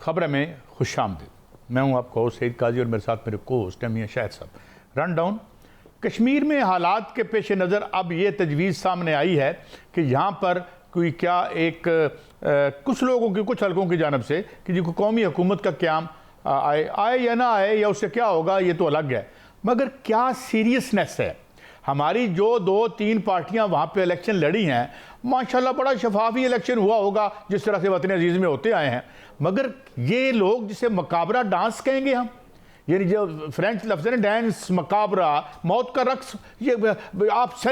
خبر میں خوش آمدید۔ میں ہوں آپ کو سعید قاضی اور میرے ساتھ میرے کو ہوسٹ ہیں میاں شاہد صاحب۔ رن ڈاؤن کشمیر میں حالات کے پیش نظر اب یہ تجویز سامنے آئی ہے کہ یہاں پر کوئی کیا ایک کچھ لوگوں کی کچھ حلقوں کی جانب سے کہ جی کوئی قومی حکومت کا قیام آئے یا نہ آئے یا اس سے کیا ہوگا یہ تو الگ ہے، مگر کیا سیریسنس ہے؟ ہماری جو 2-3 پارٹیاں وہاں پہ الیکشن لڑی ہیں ماشاءاللہ بڑا شفافی الیکشن ہوا ہوگا جس طرح سے وطن عزیز میں ہوتے آئے ہیں، مگر یہ لوگ جسے مقابرہ ڈانس کہیں گے ہم، یعنی جو فرینچ لفظ ہے ڈانس مقابرہ موت کا رقص، یہ آپ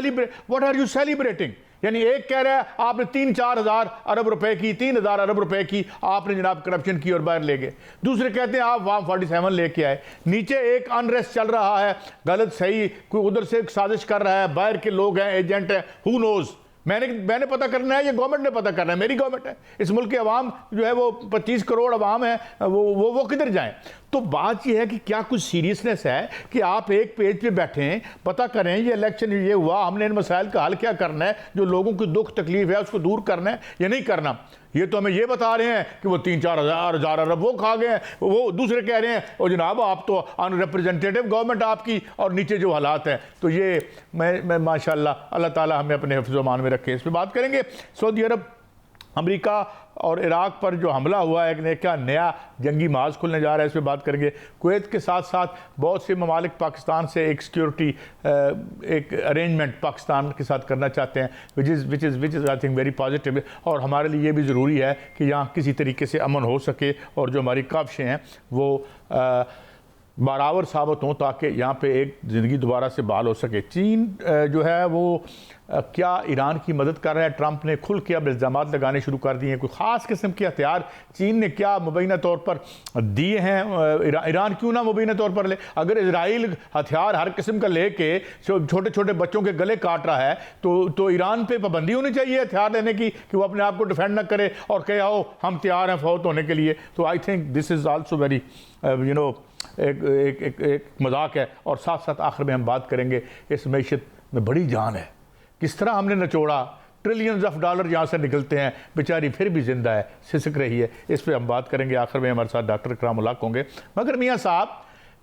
what are you celebrating؟ یعنی ایک کہہ رہا ہے آپ نے 3-4 ہزار ارب روپے کی 3,000 ارب روپے کی آپ نے جناب کرپشن کی اور باہر لے گئے، دوسرے کہتے ہیں آپ 147 لے کے آئے، نیچے ایک انریسٹ چل رہا ہے، غلط صحیح کوئی ادھر سے سازش کر رہا ہے، باہر کے لوگ ہیں ایجنٹ ہیں، who knows؟ میں نے پتہ کرنا ہے، یہ گورنمنٹ نے پتہ کرنا ہے، میری گورنمنٹ ہے، اس ملک کے عوام جو ہے وہ 25 کروڑ عوام ہیں، وہ کدھر جائیں؟ تو بات یہ ہے کہ کیا کچھ سیریسنس ہے کہ آپ ایک پیج پہ بیٹھیں پتہ کریں یہ الیکشن یہ ہوا، ہم نے ان مسائل کا حل کیا کرنا ہے، جو لوگوں کی دکھ تکلیف ہے اس کو دور کرنا ہے یا نہیں کرنا؟ یہ تو ہمیں یہ بتا رہے ہیں کہ وہ 3-4 ہزار ارب وہ کھا گئے ہیں، وہ دوسرے کہہ رہے ہیں اور جناب آپ تو ان ریپرزنٹیٹیو گورنمنٹ آپ کی، اور نیچے جو حالات ہیں تو یہ میں ماشاءاللہ اللہ تعالی ہمیں اپنے حفظ و امان میں رکھے۔ اس پہ بات کریں گے سعودی عرب امریکہ اور عراق پر جو حملہ ہوا ہے ایک نیا جنگی محاذ کھلنے جا رہا ہے، اس پہ بات کریں گے۔ کویت کے ساتھ ساتھ بہت سے ممالک پاکستان سے ایک سیکیورٹی ایک ارینجمنٹ پاکستان کے ساتھ کرنا چاہتے ہیں which is I think very positive، اور ہمارے لیے یہ بھی ضروری ہے کہ یہاں کسی طریقے سے امن ہو سکے اور جو ہماری کاوشیں ہیں وہ برابر ثابت ہوں تاکہ یہاں پہ ایک زندگی دوبارہ سے بحال ہو سکے۔ چین جو ہے وہ کیا ایران کی مدد کر رہا ہے؟ ٹرمپ نے کھل کے اب الزامات لگانے شروع کر دیے ہیں، کوئی خاص قسم کے ہتھیار چین نے کیا مبینہ طور پر دیے ہیں؟ ایران کیوں نہ مبینہ طور پر لے؟ اگر اسرائیل ہتھیار ہر قسم کا لے کے چھوٹے چھوٹے بچوں کے گلے کاٹ رہا ہے تو ایران پہ پابندی ہونی چاہیے ہتھیار لینے کی کہ وہ اپنے آپ کو ڈیفینڈ نہ کرے اور کہے آؤ ہم تیار ہیں فوت ہونے کے لیے۔ تو I think this is also very ایک مذاق ہے۔ اور ساتھ ساتھ آخر میں ہم بات کریں گے اس معیشت میں بڑی جان ہے، کس طرح ہم نے نچوڑا، ٹریلینز آف ڈالر یہاں سے نکلتے ہیں، بیچاری پھر بھی زندہ ہے، سسک رہی ہے، اس پہ ہم بات کریں گے۔ آخر میں ہمارے ساتھ ڈاکٹر اکرام الحق ہوں گے۔ مگر میاں صاحب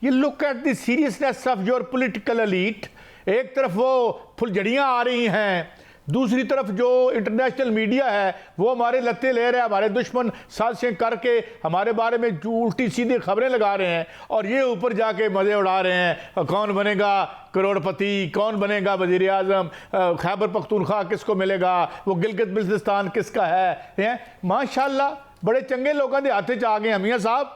یہ look at the seriousness of your political elite, ایک طرف وہ پھلجھڑیاں آ رہی ہیں، دوسری طرف جو انٹرنیشنل میڈیا ہے وہ ہمارے لتے لے رہے ہیں، ہمارے دشمن سازشیں کر کے ہمارے بارے میں الٹی سیدھی خبریں لگا رہے ہیں، اور یہ اوپر جا کے مزے اڑا رہے ہیں کون بنے گا کروڑ پتی، کون بنے گا وزیر اعظم، خیبر پختونخوا کس کو ملے گا، وہ گلگت بلتستان کس کا ہے۔ ماشاءاللہ بڑے چنگے لوگوں کے ہاتھ آ گئے ہیں میاں صاحب۔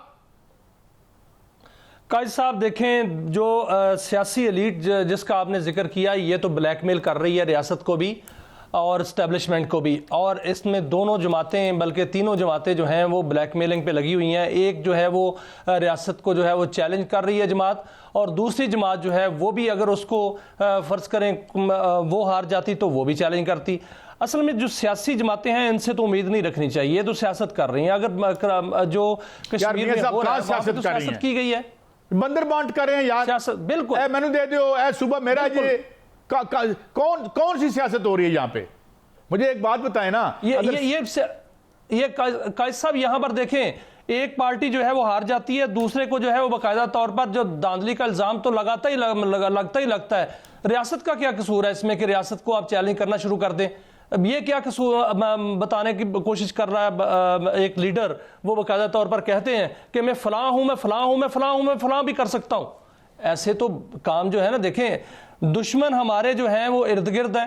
قائد صاحب دیکھیں، جو سیاسی ایلیٹ جس کا آپ نے ذکر کیا یہ تو بلیک میل کر رہی ہے ریاست کو بھی اور اسٹیبلشمنٹ کو بھی، اور اس میں دونوں جماعتیں بلکہ تینوں جماعتیں جو ہیں وہ بلیک میلنگ پہ لگی ہوئی ہیں۔ ایک جو ہے وہ ریاست کو جو ہے وہ چیلنج کر رہی ہے جماعت، اور دوسری جماعت جو ہے وہ بھی اگر اس کو فرض کریں وہ ہار جاتی تو وہ بھی چیلنج کرتی۔ اصل میں جو سیاسی جماعتیں ہیں ان سے تو امید نہیں رکھنی چاہیے، تو سیاست کر رہی ہیں۔ اگر جو کشمیر میں ہو رہا ہے وہاں پہ تو سیاست کی گئی ہے، بندر بانٹ کر رہے ہیں یار، سیاست بالکل اے مینو دے دیو، اے صبح میرا یہ کون سی سیاست ہو رہی ہے یہاں پہ؟ مجھے ایک بات بتائیں نا۔ یہ قائد صاحب یہاں پر دیکھیں، ایک پارٹی جو ہے وہ ہار جاتی ہے، دوسرے کو جو ہے وہ باقاعدہ طور پر جو دھاندلی کا الزام تو لگتا ہی لگتا ہے۔ ریاست کا کیا قصور ہے اس میں کہ ریاست کو آپ چیلنج کرنا شروع کر دیں؟ اب یہ کیا قصور بتانے کی کوشش کر رہا ہے ایک لیڈر، وہ باقاعدہ طور پر کہتے ہیں کہ میں فلاں ہوں، میں فلاں ہوں، میں فلاں ہوں، میں فلاں بھی کر سکتا ہوں۔ ایسے تو کام جو ہے نا، دیکھیں دشمن ہمارے جو ہیں وہ ارد گرد ہیں،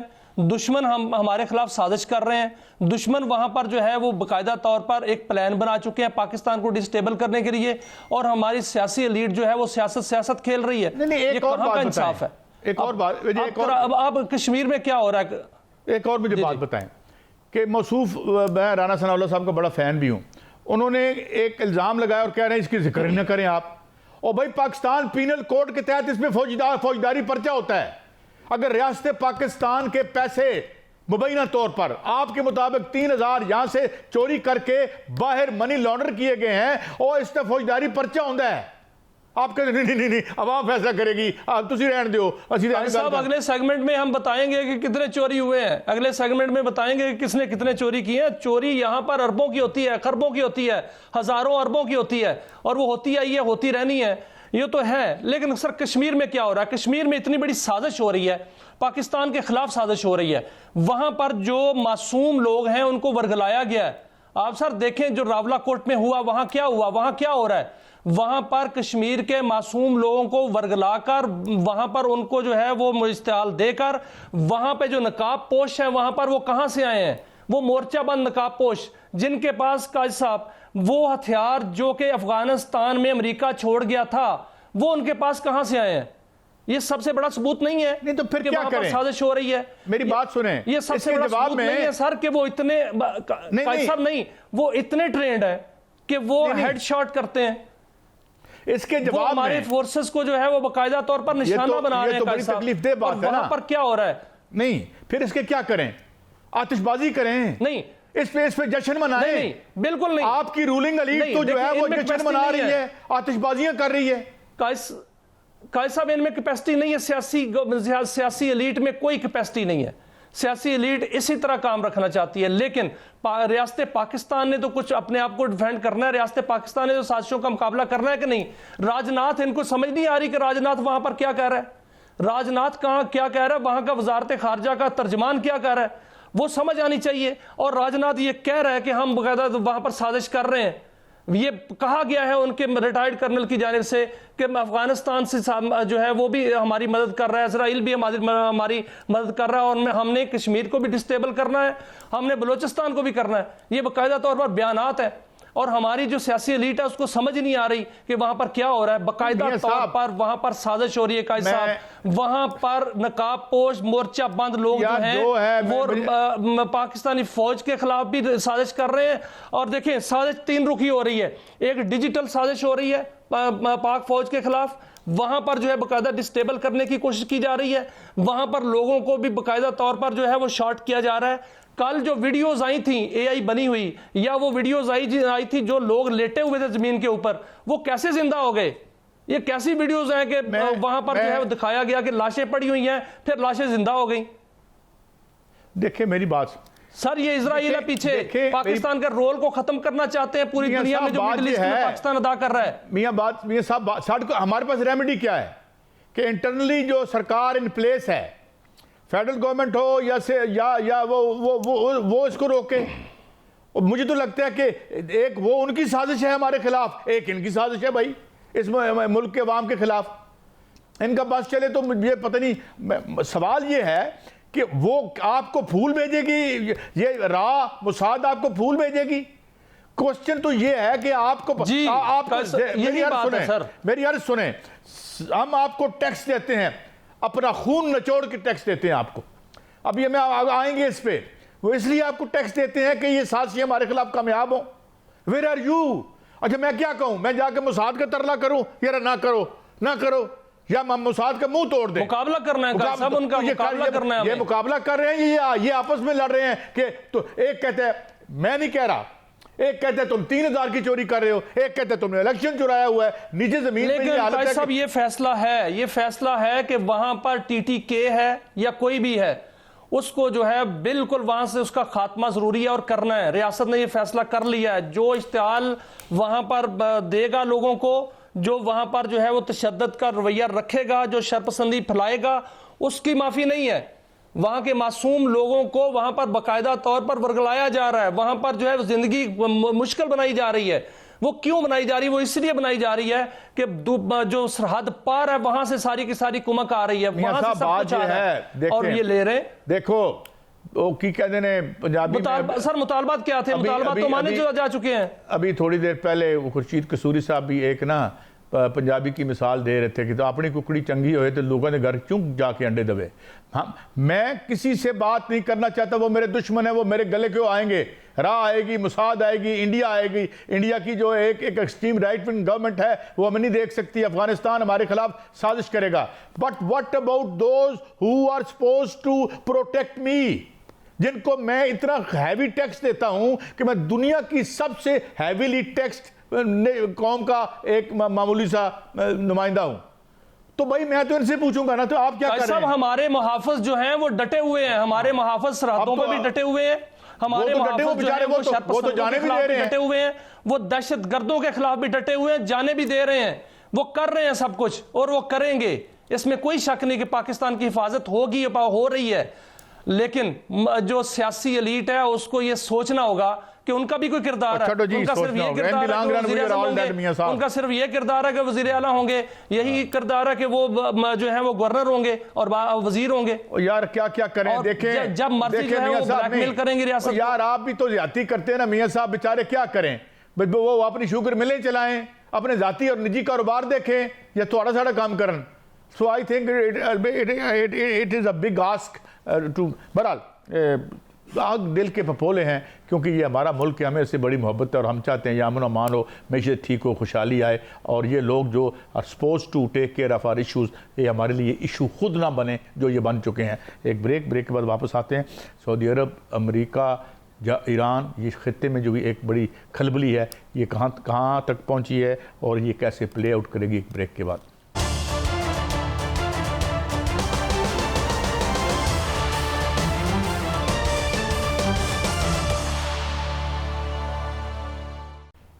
دشمن ہمارے خلاف سازش کر رہے ہیں، دشمن وہاں پر جو ہے وہ باقاعدہ طور پر ایک پلان بنا چکے ہیں پاکستان کو ڈسٹیبل کرنے کے لیے، اور ہماری سیاسی ایلیٹ جو ہے وہ سیاست کھیل رہی ہے۔ یہ کہاں کا انصاف ہے؟ ایک اور بات، اب کشمیر میں کیا ہو رہا ہے؟ ایک اور مجھے بات بتائیں کہ موصوف، میں رانا ثناء اللہ صاحب کا بڑا فین بھی ہوں، انہوں نے ایک الزام لگایا اور کہہ رہے ہیں اس کی ذکر ہی نہ کریں آپ، اور بھائی پاکستان پینل کوڈ کے تحت اس میں فوجداری پرچہ ہوتا ہے۔ اگر ریاست پاکستان کے پیسے مبینہ طور پر آپ کے مطابق 3,000 یہاں سے چوری کر کے باہر منی لانڈر کیے گئے ہیں اور اس نے فوجداری پرچہ ہوتا ہے، آپ کہتے ہیں نہیں عوام فیصلہ کرے گی، تسی رہن دیو، اسی رہن صاحب اگلے سیگمنٹ میں ہم بتائیں گے کہ کتنے چوری ہوئے ہیں، اگلے سیگمنٹ میں بتائیں گے کہ کس نے کتنے چوری کی ہیں. چوری یہاں پر اربوں کی ہوتی ہے، خربوں کی ہوتی ہے، ہزاروں اربوں کی ہوتی ہے، اور وہ ہوتی آئی ہے، ہوتی رہنی ہے، یہ تو ہے. لیکن سر کشمیر میں کیا ہو رہا ہے؟ کشمیر میں اتنی بڑی سازش ہو رہی ہے، پاکستان کے خلاف سازش ہو رہی ہے، وہاں پر جو معصوم لوگ ہیں ان کو ورگلایا گیا ہے. آپ سر دیکھیں جو راولہ کوٹ میں ہوا، وہاں کیا ہوا، وہاں کیا ہو رہا ہے؟ وہاں پر کشمیر کے معصوم لوگوں کو ورگلا کر، وہاں پر ان کو جو ہے وہ اشتعال دے کر، وہاں پہ جو نقاب پوش ہیں وہاں پر وہ کہاں سے آئے ہیں؟ وہ مورچہ بند نقاب پوش جن کے پاس قائد صاحب وہ ہتھیار جو کہ افغانستان میں امریکہ چھوڑ گیا تھا، وہ ان کے پاس کہاں سے آئے ہیں؟ یہ سب سے بڑا ثبوت نہیں ہے؟ نہیں تو پھر کہ کیا وہاں پر کریں؟ سازش ہو رہی ہے. میری بات سنیں، یہ سب سے بڑا ثبوت نہیں ہے سر کہ وہ اتنے قائد صاحب نہیں، وہ اتنے ٹرینڈ ہیں کہ وہ ہیڈ شاٹ کرتے ہیں. اس کے وہ جواب ہمارے میں فورسز کو جو ہے وہ باقاعدہ طور پر نشانہ بنا رہے ہیں. یہ تو بڑی تکلیف دہ بات ہے وہاں نا. پر کیا ہو رہا ہے؟ نہیں پھر اس کے کیا کریں؟ آتش بازی کریں؟ نہیں اس پہ جشن منائیں؟ نہیں بالکل نہیں. آپ کی رولنگ ایلیٹ تو جو ہے وہ جشن منا رہی ہے، آتش بازیاں کر رہی ہے. قائد صاحب ان میں کیپیسٹی نہیں ہے، سیاسی ایلیٹ میں کوئی کیپیسٹی نہیں ہے. سیاسی ایلیٹ اسی طرح کام رکھنا چاہتی ہے، لیکن ریاست پاکستان نے تو کچھ اپنے آپ کو ڈیفینڈ کرنا ہے، ریاست پاکستان نے تو سازشوں کا مقابلہ کرنا ہے کہ نہیں. راج ناتھ ان کو سمجھ نہیں آ رہی کہ راج ناتھ وہاں پر کیا کہہ رہا ہے، راج ناتھ کہاں کیا کہہ رہا ہے، وہاں کا وزارت خارجہ کا ترجمان کیا کہہ رہا ہے، وہ سمجھ آنی چاہیے. اور راج ناتھ یہ کہہ رہا ہے کہ ہم باقاعدہ وہاں پر سازش کر رہے ہیں. یہ کہا گیا ہے ان کے ریٹائرڈ کرنل کی جانب سے کہ افغانستان سے جو ہے وہ بھی ہماری مدد کر رہا ہے، اسرائیل بھی ہماری مدد کر رہا ہے، اور ہم نے کشمیر کو بھی ڈسٹیبل کرنا ہے، ہم نے بلوچستان کو بھی کرنا ہے. یہ باقاعدہ طور پر بیانات ہیں، اور ہماری جو سیاسی ایلیٹ ہے اس کو سمجھ نہیں آ رہی کہ وہاں پر کیا ہو رہا ہے. باقاعدہ طور پر وہاں پر سازش ہو رہی ہے. قائد صاحب وہاں پر نقاب پوش مورچہ بند لوگ جو ہیں وہ پاکستانی فوج کے خلاف بھی سازش کر رہے ہیں. اور دیکھیں سازش تین رخی ہو رہی ہے. ایک ڈیجیٹل سازش ہو رہی ہے پاک فوج کے خلاف، وہاں پر جو ہے باقاعدہ ڈسٹیبل کرنے کی کوشش کی جا رہی ہے، وہاں پر لوگوں کو بھی باقاعدہ طور پر جو ہے وہ شارٹ کیا جا رہا ہے. کل جو ویڈیوز آئی تھیں اے آئی بنی ہوئی، یا وہ ویڈیوز آئی تھی جو لوگ لیٹے ہوئے تھے زمین کے اوپر، وہ کیسے زندہ ہو گئے؟ یہ کیسی ویڈیوز ہیں کہ وہاں پر جو ہے دکھایا گیا کہ لاشیں پڑی ہوئی ہیں پھر لاشیں زندہ ہو گئیں؟ دیکھیں میری بات سر، یہ اسرائیل ہے پیچھے، پاکستان کا رول کو ختم کرنا چاہتے ہیں پوری دنیا میں جو مڈل ایسٹ میں پاکستان ادا کر رہا ہے. میاں صاحب ہمارے پاس ریمیڈی کیا ہے کہ انٹرنلی جو سرکار ان پلیس ہے، فیڈرل گورنمنٹ ہو یا وہ اس کو روکے. مجھے تو لگتا ہے کہ ایک وہ ان کی سازش ہے ہمارے خلاف، ایک ان کی سازش ہے بھائی اس ملک کے عوام کے خلاف. ان کا بس چلے تو مجھے پتہ نہیں. سوال یہ ہے کہ وہ آپ کو پھول بھیجے گی، یہ موساد آپ کو پھول بھیجے گی. کوسچن تو یہ ہے کہ آپ کو میری عرض سنیں، ہم آپ کو ٹیکس دیتے ہیں، اپنا خون نچوڑ کے ٹیکس دیتے ہیں آپ کو. اب یہ میں آئیں گے اس پہ، وہ اس لیے آپ کو ٹیکس دیتے ہیں کہ یہ سازشیں ہمارے خلاف کامیاب ہوں. Where are you? اچھا میں کیا کہوں؟ میں جا کے موساد کا ترلا کروں یار نہ کرو، یا موساد کا منہ توڑ دیں؟ مقابلہ کرنا ہے سب، ان کا مقابلہ کرنا ہے. یہ مقابلہ کر رہے ہیں، یہ آپس میں لڑ رہے ہیں کہ تو ایک کہتے ہیں میں نہیں کہہ رہا، ایک کہتے ہیں تم 3000 کی چوری کر رہے ہو، ایک کہتے ہیں تم نے الیکشن چرایا ہوا ہے. نیچے زمین پہ یہ حالت ہے. صاحب یہ فیصلہ ہے کہ وہاں پر ٹی ٹی کے ہے یا کوئی بھی ہے، اس کو جو ہے بالکل وہاں سے اس کا خاتمہ ضروری ہے اور کرنا ہے. ریاست نے یہ فیصلہ کر لیا ہے. جو اشتعال وہاں پر دے گا لوگوں کو، جو وہاں پر جو ہے وہ تشدد کا رویہ رکھے گا، جو شرپسندی پھیلائے گا، اس کی معافی نہیں ہے. وہاں کے معصوم لوگوں کو وہاں پر باقاعدہ طور پر ورگلایا جا رہا ہے، وہاں پر جو ہے زندگی مشکل بنائی جا رہی ہے. وہ کیوں بنائی جا رہی ہے؟ وہ اس لیے بنائی جا رہی ہے کہ جو سرحد پار ہے وہاں سے ساری کی ساری کمک آ رہی ہے، وہاں سے سب کچھ آ رہا ہے اور یہ لے رہے ہیں. دیکھو وہ کی کہتے ہیں پنجابی میں، سر مطالبات کیا تھے؟ مطالبات تو مانے جا چکے ہیں. ابھی تھوڑی دیر پہلے خورشید قصوری صاحب بھی ایک نا پنجابی کی مثال دے رہے تھے کہ تو اپنی ککڑی چنگی ہوئے تو لوگوں نے گھر کیوں جا کے انڈے دبے. میں کسی سے بات نہیں کرنا چاہتا، وہ میرے دشمن ہیں، وہ میرے گلے کیوں آئیں گے؟ راہ آئے گی، موساد آئے گی، انڈیا آئے گی. انڈیا کی جو ایک ایکسٹریم رائٹ ونگ گورنمنٹ ہے وہ ہمیں نہیں دیکھ سکتی. افغانستان ہمارے خلاف سازش کرے گا. But what about those who are supposed to protect me, جن کو میں اتنا ہیوی ٹیکس دیتا ہوں کہ میں دنیا کی سب سے ہیویلی ٹیکسڈ قوم کا ایک معمولی سا نمائندہ ہوں. تو بھائی میں تو ان سے پوچھوں گا نا تو آپ کیا کر رہے ہیں؟ ہمارے محافظ جو ہیں وہ ڈٹے ہوئے ہیں, ہمارے محافظ سرحدوں پہ بھی ڈٹے ہوئے ہیں, ہمارے محافظ جو ہیں وہ شرپسندوں کے خلاف بھی ڈٹے ہوئے ہیں, وہ دہشت گردوں کے خلاف بھی ڈٹے ہوئے ہیں, جانے بھی دے رہے ہیں, وہ کر رہے ہیں سب کچھ اور وہ کریں گے. اس میں کوئی شک نہیں کہ پاکستان کی حفاظت ہوگی, ہو رہی ہے. لیکن جو سیاسی ایلیٹ ہے اس کو یہ سوچنا ہوگا کہ ان کا بھی کوئی کردار ہے, ان کا صرف یہ کردار ہے کہ وزیر اعظم ہوں گے, ان کا صرف یہ کردار ہے کہ وزیر اعلیٰ ہوں گے, یہی کردار ہے کہ وہ جو ہیں وہ گورنر ہوں گے اور وزیر ہوں گے. یار کیا کیا کریں, دیکھیں جب مرضی جو ہے وہ بلیک میل کریں گے ریاست. یار آپ بھی تو زیادتی کرتے ہیں نا میاں صاحب, بیچارے کیا کریں, وہ اپنی شوگر ملیں چلائیں, اپنے ذاتی اور نجی کاروبار دیکھیں یا تھوڑا ساڑا کام کرن. So I think it is a big ask to بہرحال آگ دل کے پھپولے ہیں کیونکہ یہ ہمارا ملک ہے, ہمیں اس سے بڑی محبت ہے اور ہم چاہتے ہیں یہ امن و امان ہو, معیشت ٹھیک ہو, خوشحالی آئے, اور یہ لوگ جو are supposed to take care of our issues یہ ہمارے لیے ایشو خود نہ بنے جو یہ بن چکے ہیں. ایک بریک کے بعد واپس آتے ہیں. سعودی عرب, امریکہ, ایران, یہ خطے میں جو بھی ایک بڑی کھلبلی ہے یہ کہاں تک پہنچی ہے اور یہ کیسے پلے آؤٹ کرے گی, ایک بریک کے بعد.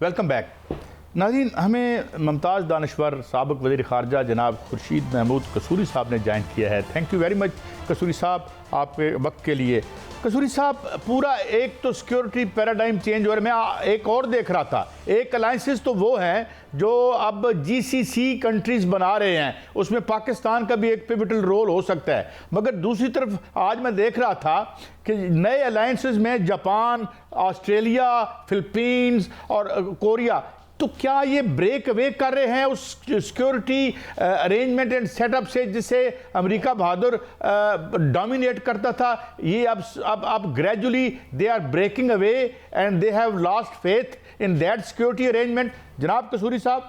Welcome back. ناظرین, ہمیں ممتاز دانشور سابق وزیر خارجہ جناب خورشید محمود قصوری صاحب نے جوائن کیا ہے. Thank you very much Kasuri صاحب آپ کے وقت کے لیے. قصوری صاحب, پورا ایک تو سیکیورٹی پیراڈائم چینج ہو رہا ہے. میں ایک اور دیکھ رہا تھا, ایک الائنسز تو وہ ہیں جو اب جی سی سی کنٹریز بنا رہے ہیں, اس میں پاکستان کا بھی ایک پیوٹل رول ہو سکتا ہے, مگر دوسری طرف آج میں دیکھ رہا تھا کہ نئے الائنسز میں جاپان, آسٹریلیا, فلپینز اور کوریا, تو کیا یہ بریک اوے کر رہے ہیں اس security arrangement and set up سے جسے امریکہ بہادر ڈومینیٹ کرتا تھا؟ یہ اب gradually they are breaking away and they have lost faith in that security arrangement. جناب قصوری صاحب,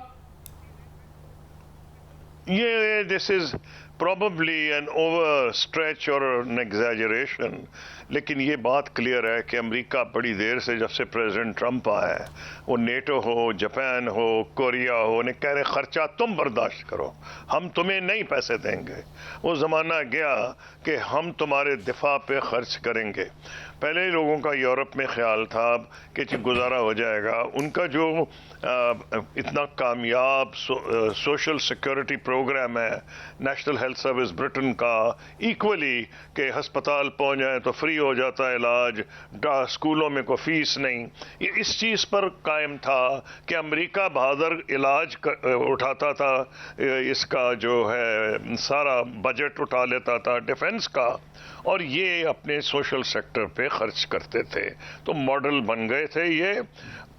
یہ دس از probably an overstretch or an exaggeration, لیکن یہ بات کلیئر ہے کہ امریکہ بڑی دیر سے جب سے پریزیڈنٹ ٹرمپ آیا ہے, وہ نیٹو ہو, جاپان ہو, کوریا ہو, انہیں کہہ رہے خرچہ تم برداشت کرو, ہم تمہیں نہیں پیسے دیں گے. وہ زمانہ گیا کہ ہم تمہارے دفاع پہ خرچ کریں گے. پہلے لوگوں کا یورپ میں خیال تھا کہ گزارا ہو جائے گا. ان کا جو اتنا کامیاب سوشل سیکورٹی پروگرام ہے نیشنل ہیلتھ سروس برٹن کا, ایکولی کہ ہسپتال پہنچ جائیں تو فری ہو جاتا ہے علاج, اسکولوں میں کوئی فیس نہیں, یہ اس چیز پر قائم تھا کہ امریکہ بہادر علاج اٹھاتا تھا, اس کا جو ہے سارا بجٹ اٹھا لیتا تھا ڈیفنس کا, اور یہ اپنے سوشل سیکٹر پہ خرچ کرتے تھے. تو ماڈل بن گئے تھے. یہ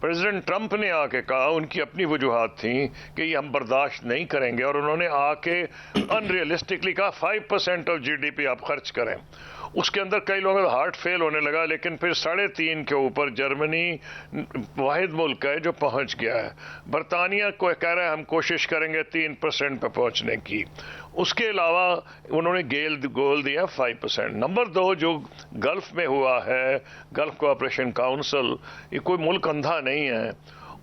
پریزیڈنٹ ٹرمپ نے آ کے کہا, ان کی اپنی وجوہات تھیں کہ یہ ہم برداشت نہیں کریں گے, اور انہوں نے آ کے ان ریئلسٹکلی کہا 5% آف GDP آپ خرچ کریں. اس کے اندر کئی لوگوں کا ہارٹ فیل ہونے لگا, لیکن پھر 3.5 کے اوپر جرمنی واحد ملک ہے جو پہنچ گیا ہے. برطانیہ کو کہہ رہا ہے ہم کوشش کریں گے 3% پہ پہنچنے کی. اس کے علاوہ انہوں نے گول دیا 5%. نمبر 2, جو گلف میں ہوا ہے, گلف کوآپریشن کاؤنسل, یہ کوئی ملک اندھا نہیں ہے.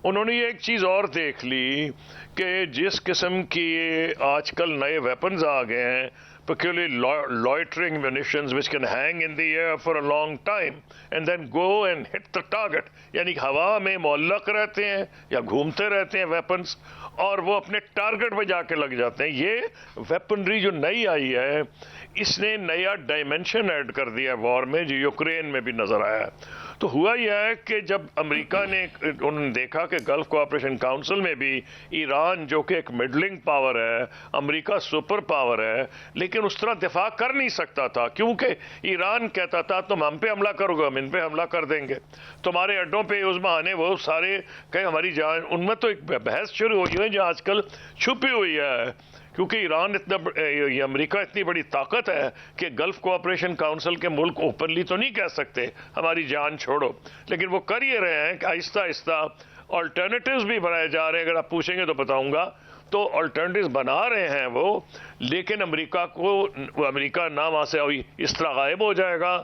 انہوں نے یہ ایک چیز اور دیکھ لی کہ جس قسم کی آج کل نئے ویپنز آ گئے ہیں, particularly loitering munitions which can hang in the air for a long time and then go and hit the target, یعنی ہوا میں معلق رہتے ہیں یا گھومتے رہتے ہیں ویپنز, اور وہ اپنے ٹارگٹ پہ جا کے لگ جاتے ہیں. یہ ویپنری جو نئی آئی ہے, اس نے نیا ڈائمنشن ایڈ کر دیا ہے وار میں, جو یوکرین میں بھی نظر آیا ہے. تو ہوا یہ ہے کہ جب امریکہ نے انہوں نے دیکھا کہ گلف کوآپریشن کاؤنسل میں بھی ایران جو کہ ایک مڈلنگ پاور ہے, امریکہ سپر پاور ہے, لیکن اس طرح دفاع کر نہیں سکتا تھا, کیونکہ ایران کہتا تھا تم ہم پہ حملہ کرو گے, ہم ان پہ حملہ کر دیں گے, تمہارے اڈوں پہ اس بہانے وہ سارے کہ ہماری جان. ان میں تو ایک بحث شروع ہوئی ہے جو آج کل چھپی ہوئی ہے, کیونکہ ایران یہ امریکہ اتنی بڑی طاقت ہے کہ گلف کوآپریشن کاؤنسل کے ملک اوپنلی تو نہیں کہہ سکتے ہماری جان چھوڑو, لیکن وہ کر یہ رہے ہیں کہ آہستہ آہستہ آلٹرنیٹیوز بھی بنائے جا رہے ہیں. اگر آپ پوچھیں گے تو بتاؤں گا, تو آلٹرنیٹیوز بنا رہے ہیں وہ, لیکن امریکہ نہ وہاں سے اس طرح غائب ہو جائے گا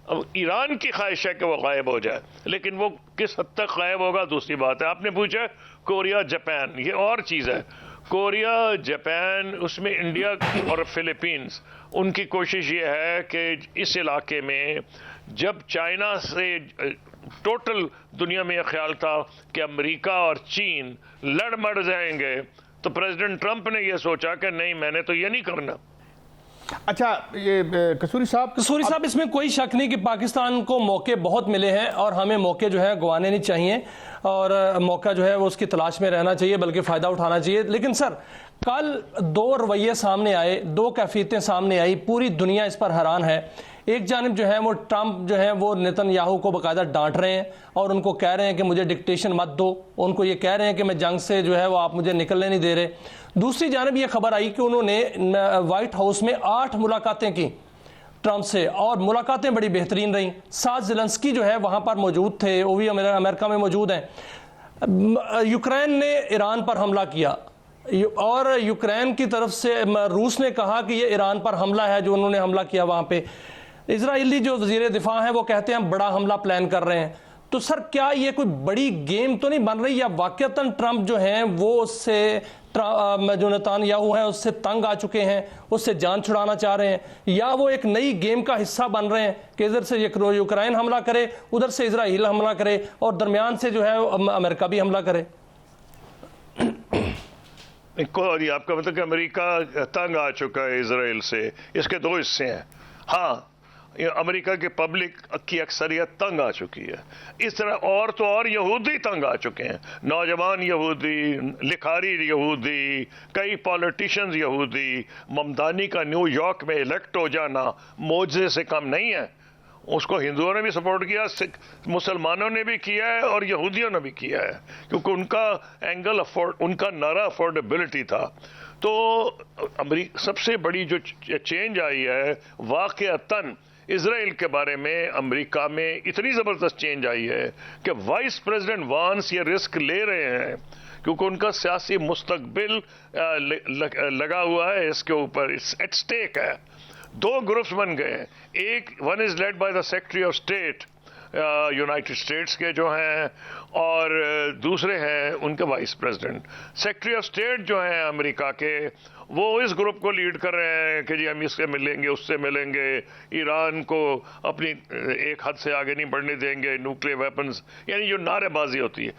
اب ایران کی خواہش ہے کہ وہ غائب ہو جائے، لیکن وہ کس حد تک غائب ہوگا دوسری بات ہے۔ آپ نے پوچھا کوریا جاپان، یہ اور چیز ہے۔ کوریا جاپان، اس میں انڈیا اور فلپینز، ان کی کوشش یہ ہے کہ اس علاقے میں جب چائنا سے ٹوٹل دنیا میں یہ خیال تھا کہ امریکہ اور چین لڑ مر جائیں گے، تو پریزیڈنٹ ٹرمپ نے یہ سوچا کہ نہیں، میں نے تو یہ نہیں کرنا۔ اچھا یہ قصوری صاحب اس میں کوئی شک نہیں کہ پاکستان کو موقع بہت ملے ہیں اور ہمیں موقع جو ہے گوانے نہیں چاہیے، اور موقع جو ہے وہ اس کی تلاش میں رہنا چاہیے، بلکہ فائدہ اٹھانا چاہیے۔ لیکن سر، کل دو رویے سامنے آئے، دو کیفیتیں سامنے آئی، پوری دنیا اس پر حیران ہے۔ ایک جانب جو ہے وہ ٹرمپ جو ہے وہ نیتن یاہو کو باقاعدہ ڈانٹ رہے ہیں اور ان کو کہہ رہے ہیں کہ مجھے ڈکٹیشن مت دو، ان کو یہ کہہ رہے ہیں کہ میں جنگ سے جو ہے وہ آپ مجھے نکلنے نہیں دے رہے۔ دوسری جانب یہ خبر آئی کہ انہوں نے وائٹ ہاؤس میں 8 ملاقاتیں کی ٹرمپ سے، اور ملاقاتیں بڑی بہترین رہیں۔ 7 زیلنسکی جو ہے وہاں پر موجود تھے، وہ بھی امریکہ میں موجود ہیں۔ یوکرین نے ایران پر حملہ کیا، اور یوکرین کی طرف سے روس نے کہا کہ یہ ایران پر حملہ ہے جو انہوں نے حملہ کیا وہاں پہ۔ اسرائیلی جو وزیر دفاع ہیں وہ کہتے ہیں ہم بڑا حملہ پلان کر رہے ہیں۔ تو سر، کیا یہ کوئی بڑی گیم تو نہیں بن رہی، یا واقعتاً ٹرمپ جو ہیں وہ اس سے جو نیتن یاہو ہیں اس سے تنگ آ چکے ہیں، اس سے جان چھڑانا چاہ رہے ہیں، یا وہ ایک نئی گیم کا حصہ بن رہے ہیں کہ ادھر سے یوکرین حملہ کرے، ادھر سے اسرائیل حملہ کرے، اور درمیان سے جو ہے امریکہ بھی حملہ کرے؟ آپ کا مطلب کہ امریکہ تنگ آ چکا ہے اسرائیل سے؟ اس کے 2 حصے ہیں۔ ہاں، امریکہ کی پبلک کی اکثریت تنگ آ چکی ہے، اس طرح اور تو اور یہودی تنگ آ چکے ہیں، نوجوان یہودی، لکھاری یہودی، کئی پولیٹیشنز یہودی۔ ممدانی کا نیو یارک میں الیکٹ ہو جانا معجزے سے کم نہیں ہے۔ اس کو ہندوؤں نے بھی سپورٹ کیا، مسلمانوں نے بھی کیا ہے، اور یہودیوں نے بھی کیا ہے، کیونکہ ان کا اینگل ان کا نعرہ افورڈیبلٹی تھا۔ تو سب سے بڑی جو چینج آئی ہے واقعتاً اسرائیل کے بارے میں امریکہ میں اتنی زبردست چینج آئی ہے کہ وائس پریزیڈنٹ وانس یہ رسک لے رہے ہیں، کیونکہ ان کا سیاسی مستقبل لگا ہوا ہے اس کے اوپر، ایٹ اسٹیک ہے۔ 2 گروپس بن گئے ہیں، ایک one is led by the secretary of state United States کے جو ہیں، اور دوسرے ہیں ان کے vice president. Secretary of state جو ہیں امریکہ کے، وہ اس گروپ کو لیڈ کر رہے ہیں کہ جی ہم اس سے ملیں گے، اس سے ملیں گے، ایران کو اپنی ایک حد سے آگے نہیں بڑھنے دیں گے، نیوکلیئر ویپنز، یعنی جو نعرے بازی ہوتی ہے۔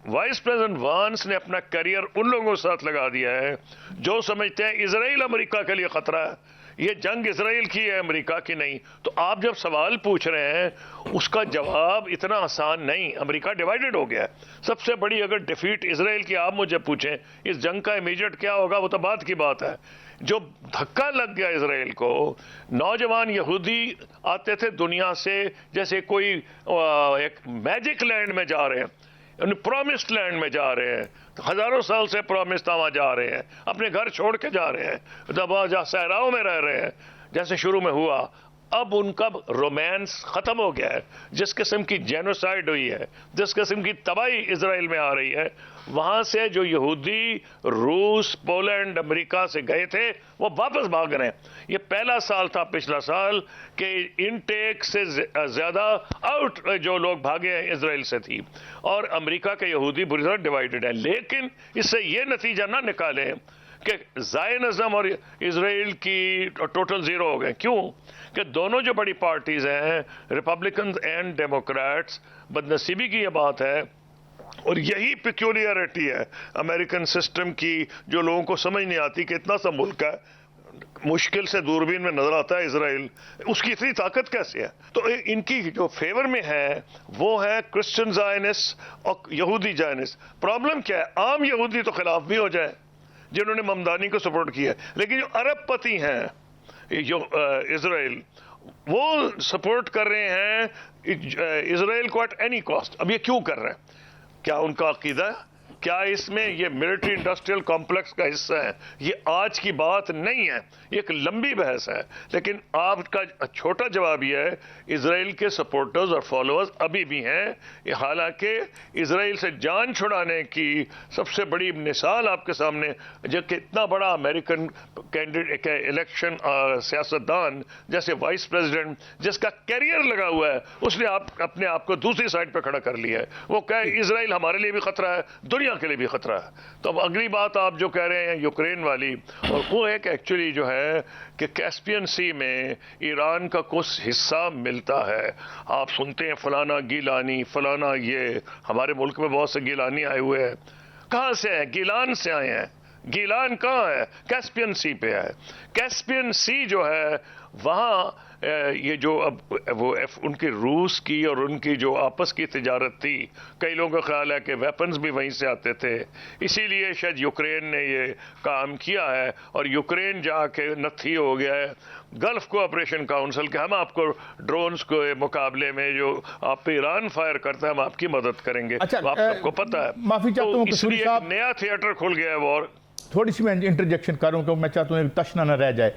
وائس پریزیڈنٹ وانس نے اپنا کیریئر ان لوگوں کے ساتھ لگا دیا ہے جو سمجھتے ہیں اسرائیل امریکہ کے لیے خطرہ ہے، یہ جنگ اسرائیل کی ہے، امریکہ کی نہیں۔ تو آپ جب سوال پوچھ رہے ہیں اس کا جواب اتنا آسان نہیں۔ امریکہ ڈیوائیڈڈ ہو گیا ہے۔ سب سے بڑی اگر ڈیفیٹ اسرائیل کی آپ مجھے پوچھیں اس جنگ کا امیجیٹ کیا ہوگا، وہ تو بات کی بات ہے۔ جو دھکا لگ گیا اسرائیل کو، نوجوان یہودی آتے تھے دنیا سے جیسے کوئی ایک میجک لینڈ میں جا رہے ہیں، پرومسڈ لینڈ میں جا رہے ہیں، ہزاروں سال سے پرومسڈ وہاں جا رہے ہیں، اپنے گھر چھوڑ کے جا رہے ہیں، جہاں صحراؤں میں رہ رہے ہیں جیسے شروع میں ہوا۔ اب ان کا رومانس ختم ہو گیا ہے۔ جس قسم کی جینوسائیڈ ہوئی ہے، جس قسم کی تباہی اسرائیل میں آ رہی ہے، وہاں سے جو یہودی روس، پولینڈ، امریکہ سے گئے تھے وہ واپس بھاگ رہے ہیں۔ یہ پہلا سال تھا پچھلا سال کہ انٹیک سے زیادہ آؤٹ جو لوگ بھاگے ہیں اسرائیل سے تھی، اور امریکہ کے یہودی بری طرح ڈیوائیڈڈ ہیں۔ لیکن اس سے یہ نتیجہ نہ نکالیں کہ زائنزم اور اسرائیل کی ٹوٹل زیرو ہو گئے۔ کیوں؟ کہ دونوں جو بڑی پارٹیز ہیں، ریپبلکنز اینڈ ڈیموکریٹس، بدنصیبی کی یہ بات ہے، اور یہی پیکیولیرٹی ہے امریکن سسٹم کی جو لوگوں کو سمجھ نہیں آتی کہ اتنا سا ملک ہے، مشکل سے دوربین میں نظر آتا ہے اسرائیل، اس کی اتنی طاقت کیسے ہے؟ تو ان کی جو فیور میں ہے وہ ہے کرسچن زائنسٹ اور یہودی زائنسٹ۔ پرابلم کیا ہے؟ عام یہودی تو خلاف بھی ہو جائے جنہوں نے ممدانی کو سپورٹ کیا، لیکن جو عرب پتی ہیں جو اسرائیل، وہ سپورٹ کر رہے ہیں اسرائیل کو ایٹ اینی کاسٹ۔ اب یہ کیوں کر رہے ہیں؟ کیا ان کا عقیدہ ہے کیا اس میں یہ ملٹری انڈسٹریل کمپلیکس کا حصہ ہے؟ یہ آج کی بات نہیں ہے، یہ ایک لمبی بحث ہے، لیکن آپ کا چھوٹا جواب یہ ہے اسرائیل کے سپورٹرز اور فالوورز ابھی بھی ہیں، حالانکہ اسرائیل سے جان چھڑانے کی سب سے بڑی مثال آپ کے سامنے، جو کہ اتنا بڑا امریکن کینڈیڈیٹ الیکشن سیاستدان جیسے وائس پریزیڈنٹ جس کا کیریئر لگا ہوا ہے، اس نے اپنے آپ کو دوسری سائڈ پہ کھڑا کر لیا ہے، وہ کہے اسرائیل ہمارے لیے بھی خطرہ ہے، دنیا کے لیے بھی خطرہ ہے۔ تو اب اگلی بات آپ جو کہہ رہے ہیں یوکرین والی، اور وہ ایک ایکچولی جو ہے کہ کیسپین سی میں ایران کا کچھ حصہ ملتا ہے۔ آپ سنتے ہیں فلانا گیلانی، فلانا، یہ ہمارے ملک میں بہت سے گیلانی آئے ہوئے ہیں، کہاں سے ہیں؟ گیلان سے آئے ہیں۔ گیلان کہاں ہے؟ کیسپین سی پہ ہے۔ کیسپین سی جو ہے وہاں یہ جو اب وہ ان کی روس کی اور ان کی جو آپس کی تجارت تھی، کئی لوگوں کا خیال ہے کہ ویپنز بھی وہیں سے آتے تھے، اسی لیے شاید یوکرین نے یہ کام کیا ہے، اور یوکرین جا کے نتھی ہو گیا ہے گلف کوآپریشن کاؤنسل کہ ہم آپ کو ڈرونز کے مقابلے میں جو آپ پہ ایران فائر کرتا ہے ہم آپ کی مدد کریں گے۔ اچھا، آپ کو پتہ ہے، معافی چاہتا ہوں اس لیے ایک نیا تھیٹر کھل گیا ہے وار۔ تھوڑی سی میں انٹرجیکشن کروں کہ میں چاہتا ہوں ایک تشنہ نہ رہ جائے۔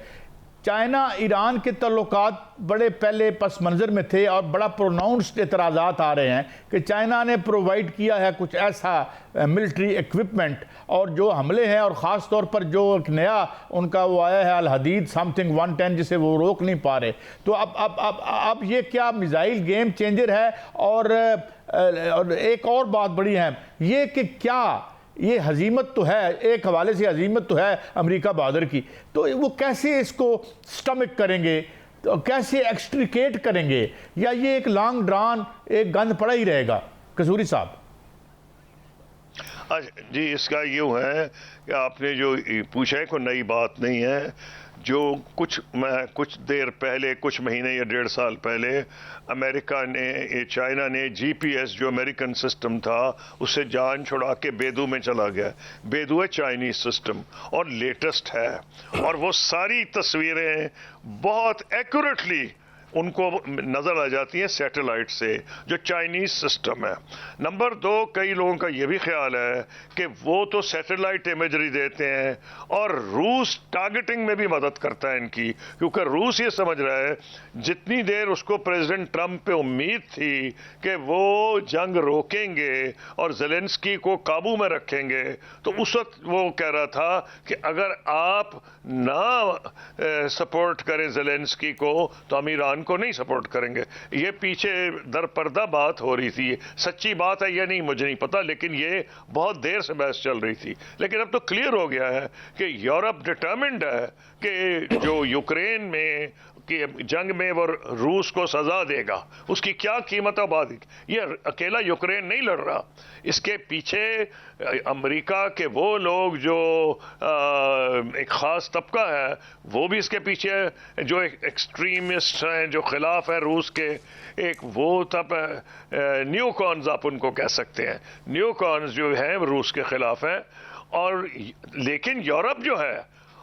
چائنا ایران کے تعلقات بڑے پہلے پس منظر میں تھے، اور بڑا پروناؤنسڈ اعتراضات آ رہے ہیں کہ چائنا نے پرووائڈ کیا ہے کچھ ایسا ملٹری ایکوپمنٹ، اور جو حملے ہیں، اور خاص طور پر جو ایک نیا ان کا وہ آیا ہے الحدید سم تھنگ 110 جسے وہ روک نہیں پا رہے، تو اب یہ کیا میزائل گیم چینجر ہے؟ اور ایک اور بات بڑی ہے یہ کہ کیا یہ ہزیمت تو ہے، ایک حوالے سے ہزیمت تو ہے امریکہ بہادر کی، تو وہ کیسے اس کو سٹمک کریں گے، کیسے ایکسٹریکیٹ کریں گے، یا یہ ایک لانگ ڈران ایک گند پڑا ہی رہے گا؟ قصوری صاحب جی، اس کا یوں ہے کہ آپ نے جو پوچھا ہے کوئی نئی بات نہیں ہے، جو کچھ دیر پہلے، کچھ مہینے یا 1.5 سال پہلے امریکہ نے، چائنا نے جی پی ایس جو امریکن سسٹم تھا اس سے جان چھڑا کے بیدو میں چلا گیا۔ بیدو ہے چائنیز سسٹم اور لیٹسٹ ہے، اور وہ ساری تصویریں بہت ایکوریٹلی ان کو نظر آ جاتی ہیں سیٹلائٹ سے، جو چائنیز سسٹم ہے۔ نمبر 2، کئی لوگوں کا یہ بھی خیال ہے کہ وہ تو سیٹلائٹ امیجری دیتے ہیں، اور روس ٹارگٹنگ میں بھی مدد کرتا ہے ان کی، کیونکہ روس یہ سمجھ رہا ہے جتنی دیر اس کو پریزیڈنٹ ٹرمپ پہ امید تھی کہ وہ جنگ روکیں گے اور زیلنسکی کو قابو میں رکھیں گے، تو اس وقت وہ کہہ رہا تھا کہ اگر آپ نہ سپورٹ کریں زیلنسکی کو تو ہم ایران کو نہیں سپورٹ کریں گے۔ یہ پیچھے در پردہ بات ہو رہی تھی، سچی بات ہے یا نہیں مجھے نہیں پتا، لیکن یہ بہت دیر سے بحث چل رہی تھی۔ لیکن اب تو کلیئر ہو گیا ہے کہ یورپ ڈٹرمنڈ ہے کہ جو یوکرین میں کہ جنگ میں وہ روس کو سزا دے گا، اس کی کیا قیمت آباد۔ یہ اکیلا یوکرین نہیں لڑ رہا، اس کے پیچھے امریکہ کے وہ لوگ جو ایک خاص طبقہ ہے وہ بھی اس کے پیچھے، جو ایکسٹریمسٹ ہیں، جو خلاف ہیں روس کے، ایک وہ تب نیو کونز آپ ان کو کہہ سکتے ہیں، نیو کونز جو ہیں روس کے خلاف ہیں۔ اور لیکن یورپ جو ہے،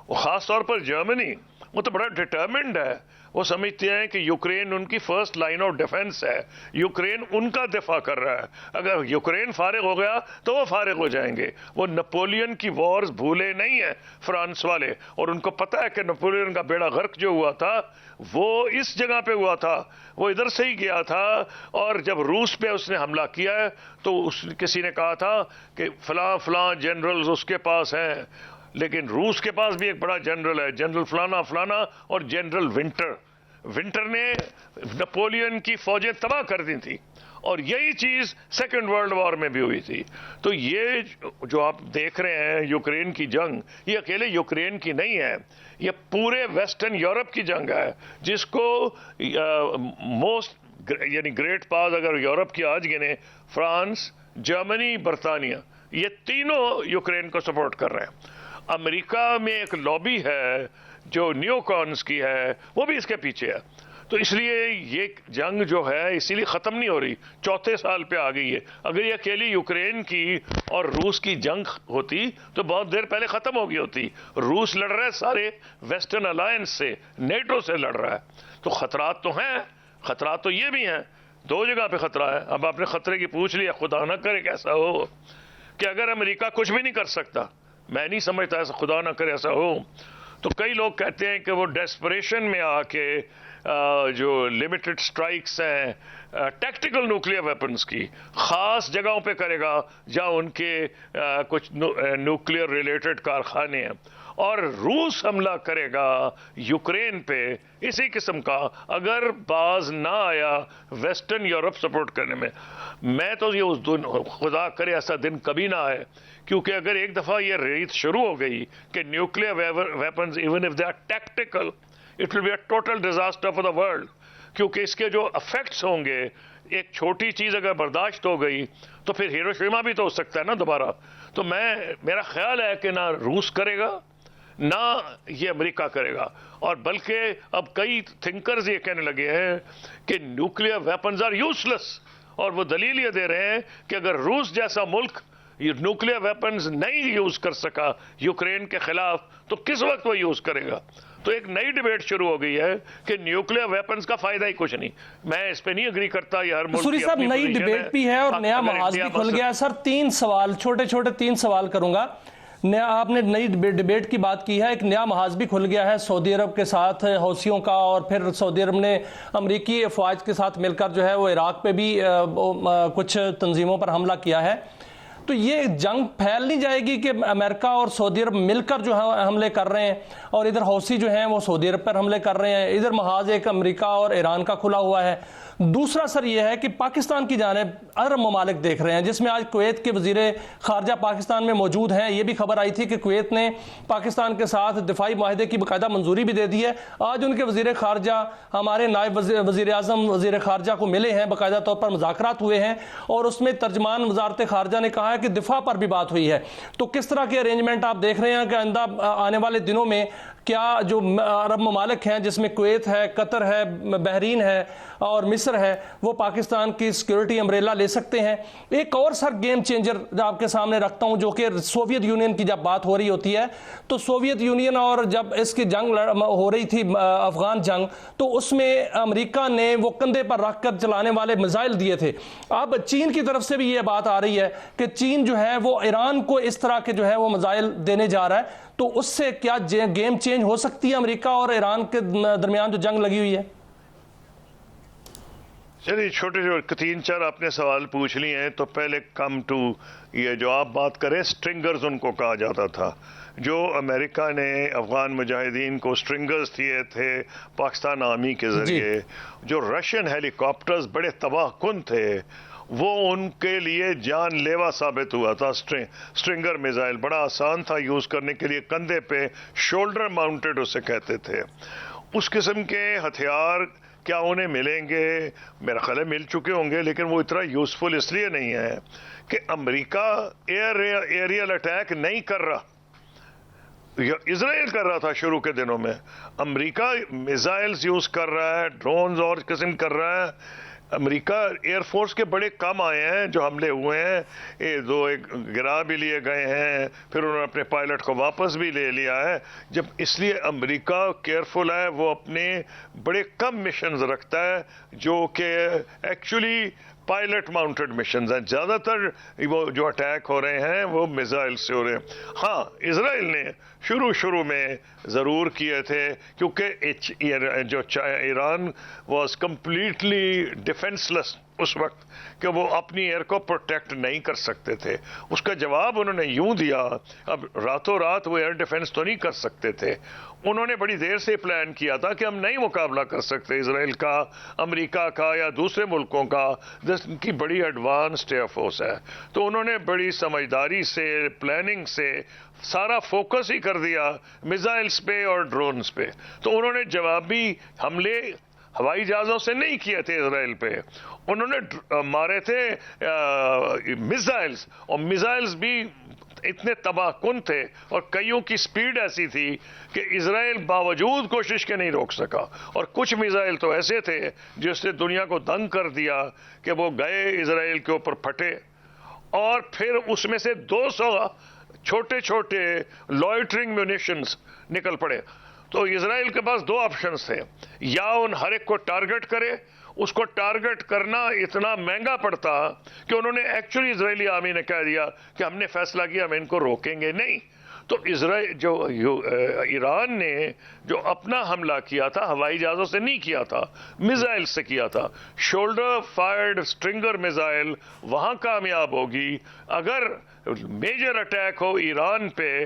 وہ خاص طور پر جرمنی، وہ تو بڑا ڈٹرمنڈ ہے، وہ سمجھتے ہیں کہ یوکرین ان کی فرسٹ لائن آف ڈیفنس ہے، یوکرین ان کا دفاع کر رہا ہے، اگر یوکرین فارغ ہو گیا تو وہ فارغ ہو جائیں گے۔ وہ نپولین کی وارز بھولے نہیں ہیں فرانس والے، اور ان کو پتہ ہے کہ نپولین کا بیڑا غرق جو ہوا تھا وہ اس جگہ پہ ہوا تھا، وہ ادھر سے ہی گیا تھا، اور جب روس پہ اس نے حملہ کیا ہے تو کسی نے کہا تھا کہ فلاں فلاں جنرلز اس کے پاس ہیں، لیکن روس کے پاس بھی ایک بڑا جنرل ہے، جنرل فلانا فلانا، اور جنرل ونٹر نے نپولین کی فوجیں تباہ کر دی تھی، اور یہی چیز سیکنڈ ورلڈ وار میں بھی ہوئی تھی۔ تو یہ جو آپ دیکھ رہے ہیں یوکرین کی جنگ، یہ اکیلے یوکرین کی نہیں ہے، یہ پورے ویسٹرن یورپ کی جنگ ہے، جس کو موسٹ یعنی گریٹ پاز اگر یورپ کی آج گنے، فرانس، جرمنی، برطانیہ، یہ تینوں یوکرین کو سپورٹ کر رہے ہیں۔ امریکہ میں ایک لابی ہے جو نیو کونز کی ہے، وہ بھی اس کے پیچھے ہے۔ تو اس لیے یہ جنگ جو ہے اسی لیے ختم نہیں ہو رہی، 4 سال پہ آ گئی ہے۔ اگر یہ اکیلی یوکرین کی اور روس کی جنگ ہوتی تو بہت دیر پہلے ختم ہو گئی ہوتی۔ روس لڑ رہا ہے سارے ویسٹرن الائنس سے، نیٹو سے لڑ رہا ہے، تو خطرات تو ہیں، خطرات تو یہ بھی ہیں، 2 جگہ پہ خطرہ ہے۔ اب آپ نے خطرے کی پوچھ لیا، خدا نہ کرے کیسا ہو کہ اگر امریکہ کچھ بھی نہیں کر سکتا، میں نہیں سمجھتا ایسا، خدا نہ کرے ایسا ہو، تو کئی لوگ کہتے ہیں کہ وہ ڈیسپریشن میں آ کے جو لمیٹڈ سٹرائکس ہیں ٹیکٹیکل نیوکلیئر ویپنز کی خاص جگہوں پہ کرے گا جہاں ان کے کچھ نیوکلیئر ریلیٹڈ کارخانے ہیں، اور روس حملہ کرے گا یوکرین پہ اسی قسم کا، اگر باز نہ آیا ویسٹرن یورپ سپورٹ کرنے میں تو یہ اس دن خدا کرے ایسا دن کبھی نہ آئے، کیونکہ اگر ایک دفعہ یہ ریت شروع ہو گئی کہ nuclear weapons even if they are tactical it will be a total disaster for the world, کیونکہ اس کے جو افیکٹس ہوں گے، ایک چھوٹی چیز اگر برداشت ہو گئی تو پھر ہیروشیما بھی تو ہو سکتا ہے نا دوبارہ۔ تو میرا خیال ہے کہ نہ روس کرے گا نہ یہ امریکہ کرے گا، اور بلکہ اب کئی تھنکرز یہ کہنے لگے ہیں کہ نیوکلیئر ویپنز آر یوز لیس، اور وہ دلیل یہ دے رہے ہیں کہ اگر روس جیسا ملک نیوکلیئر ویپنز نہیں یوز کر سکا یوکرین کے خلاف تو کس وقت وہ یوز کرے گا؟ تو ایک نئی ڈیبیٹ شروع ہو گئی ہے کہ نیوکلیئر ویپنز کا فائدہ ہی کچھ نہیں۔ میں اس پہ نہیں اگری کرتا، یہ ہر ملک سوری صاحب نئی ڈیبیٹ بھی ہے اور نیا محاذ بھی کھل گیا ہے۔ سر 3 سوال، چھوٹے چھوٹے 3 سوال کروں گا۔ آپ نے نئی ڈیبیٹ کی بات کی ہے، ایک نیا محاذ بھی کھل گیا ہے سعودی عرب کے ساتھ حوثیوں کا، اور پھر سعودی عرب نے امریکی افواج کے ساتھ مل کر جو ہے وہ عراق پہ بھی کچھ تنظیموں پر حملہ کیا ہے۔ تو یہ جنگ پھیل نہیں جائے گی کہ امریکہ اور سعودی عرب مل کر جو حملے کر رہے ہیں، اور ادھر حوثی جو ہیں وہ سعودی عرب پر حملے کر رہے ہیں، ادھر محاذ ایک امریکہ اور ایران کا کھلا ہوا ہے۔ دوسرا سر یہ ہے کہ پاکستان کی جانب عرب ممالک دیکھ رہے ہیں، جس میں آج کویت کے وزیر خارجہ پاکستان میں موجود ہیں۔ یہ بھی خبر آئی تھی کہ کویت نے پاکستان کے ساتھ دفاعی معاہدے کی باقاعدہ منظوری بھی دے دی ہے۔ آج ان کے وزیر خارجہ ہمارے نائب وزیر اعظم وزیر خارجہ کو ملے ہیں، باقاعدہ طور پر مذاکرات ہوئے ہیں، اور اس میں ترجمان وزارت خارجہ نے کہا ہے کہ دفاع پر بھی بات ہوئی ہے۔ تو کس طرح کے ارینجمنٹ آپ دیکھ رہے ہیں کہ آئندہ آنے والے دنوں میں کیا جو عرب ممالک ہیں جس میں کویت ہے، قطر ہے، بحرین ہے اور مصر ہے، وہ پاکستان کی سیکیورٹی امبریلا لے سکتے ہیں؟ ایک اور سر گیم چینجر آپ کے سامنے رکھتا ہوں، جو کہ سوویت یونین کی جب بات ہو رہی ہوتی ہے تو سوویت یونین اور جب اس کی جنگ ہو رہی تھی افغان جنگ، تو اس میں امریکہ نے وہ کندھے پر رکھ کر چلانے والے میزائل دیے تھے۔ اب چین کی طرف سے بھی یہ بات آ رہی ہے کہ چین جو ہے وہ ایران کو اس طرح کے جو ہے وہ میزائل دینے جا رہا ہے، تو اس سے کیا گیم چینج ہو سکتی ہے امریکہ اور ایران کے درمیان جو جنگ لگی ہوئی ہے؟ چلیے چھوٹے جو 3-4 آپ نے سوال پوچھ لیے ہیں، تو پہلے کم ٹو یہ جو آپ بات کریں سٹرنگرز ان کو کہا جاتا تھا، جو امریکہ نے افغان مجاہدین کو سٹرنگرز دیے تھے پاکستان آرمی کے ذریعے، جو رشین ہیلی کاپٹرز بڑے تباہ کن تھے، وہ ان کے لیے جان لیوا ثابت ہوا تھا۔ سٹرنگر میزائل بڑا آسان تھا یوز کرنے کے لیے، کندھے پہ شولڈر ماؤنٹڈ اسے کہتے تھے۔ اس قسم کے ہتھیار کیا انہیں ملیں گے؟ میرا خیال ہے مل چکے ہوں گے، لیکن وہ اتنا یوزفل اس لیے نہیں ہے کہ امریکہ ایریل اٹیک نہیں کر رہا، اسرائیل کر رہا تھا شروع کے دنوں میں۔ امریکہ میزائلز یوز کر رہا ہے، ڈرونز اور قسم کر رہا ہے۔ امریکہ ایئر فورس کے بڑے کم آئے ہیں جو حملے ہوئے ہیں، ایک گرا بھی لیے گئے ہیں، پھر انہوں نے اپنے پائلٹ کو واپس بھی لے لیا ہے۔ جب اس لیے امریکہ کیئرفل ہے، وہ اپنے بڑے کم مشنز رکھتا ہے جو کہ ایکچولی پائلٹ ماؤنٹڈ مشنز ہیں۔ زیادہ تر وہ جو اٹیک ہو رہے ہیں وہ میزائل سے ہو رہے ہیں۔ ہاں اسرائیل نے شروع میں ضرور کیے تھے، کیونکہ جو ایران واز کمپلیٹلی ڈیفنس لیس اس وقت کہ وہ اپنی ایئر کو پروٹیکٹ نہیں کر سکتے تھے۔ اس کا جواب انہوں نے یوں دیا، اب راتوں رات وہ ایئر ڈیفنس تو نہیں کر سکتے تھے، انہوں نے بڑی دیر سے پلان کیا تھا کہ ہم نہیں مقابلہ کر سکتے اسرائیل کا، امریکہ کا یا دوسرے ملکوں کا، جن کی بڑی ایڈوانسڈ ایئر فورس ہے۔ تو انہوں نے بڑی سمجھداری سے، پلاننگ سے سارا فوکس ہی کر دیا میزائلز پہ اور ڈرونز پہ۔ تو انہوں نے جوابی حملے ہوائی جہازوں سے نہیں کیے تھے اسرائیل پہ، انہوں نے مارے تھے میزائلز، اور میزائلز بھی اتنے تباہ کن تھے اور کئیوں کی سپیڈ ایسی تھی کہ اسرائیل باوجود کوشش کے نہیں روک سکا، اور کچھ میزائل تو ایسے تھے جس نے دنیا کو دنگ کر دیا کہ وہ گئے اسرائیل کے اوپر پھٹے، اور پھر اس میں سے 200 چھوٹے چھوٹے لوئٹرنگ میونیشنز نکل پڑے۔ تو اسرائیل کے پاس 2 آپشنز تھے، یا ان ہر ایک کو ٹارگٹ کرے، اس کو ٹارگٹ کرنا اتنا مہنگا پڑتا کہ انہوں نے ایکچولی اسرائیلی آرمی نے کہہ دیا کہ ہم نے فیصلہ کیا ہم ان کو روکیں گے نہیں. تو ایران نے جو اپنا حملہ کیا تھا ہوائی جہازوں سے نہیں کیا تھا, میزائل سے کیا تھا. شولڈر فائرڈ اسٹرنگر میزائل وہاں کامیاب ہوگی. اگر میجر اٹیک ہو ایران پہ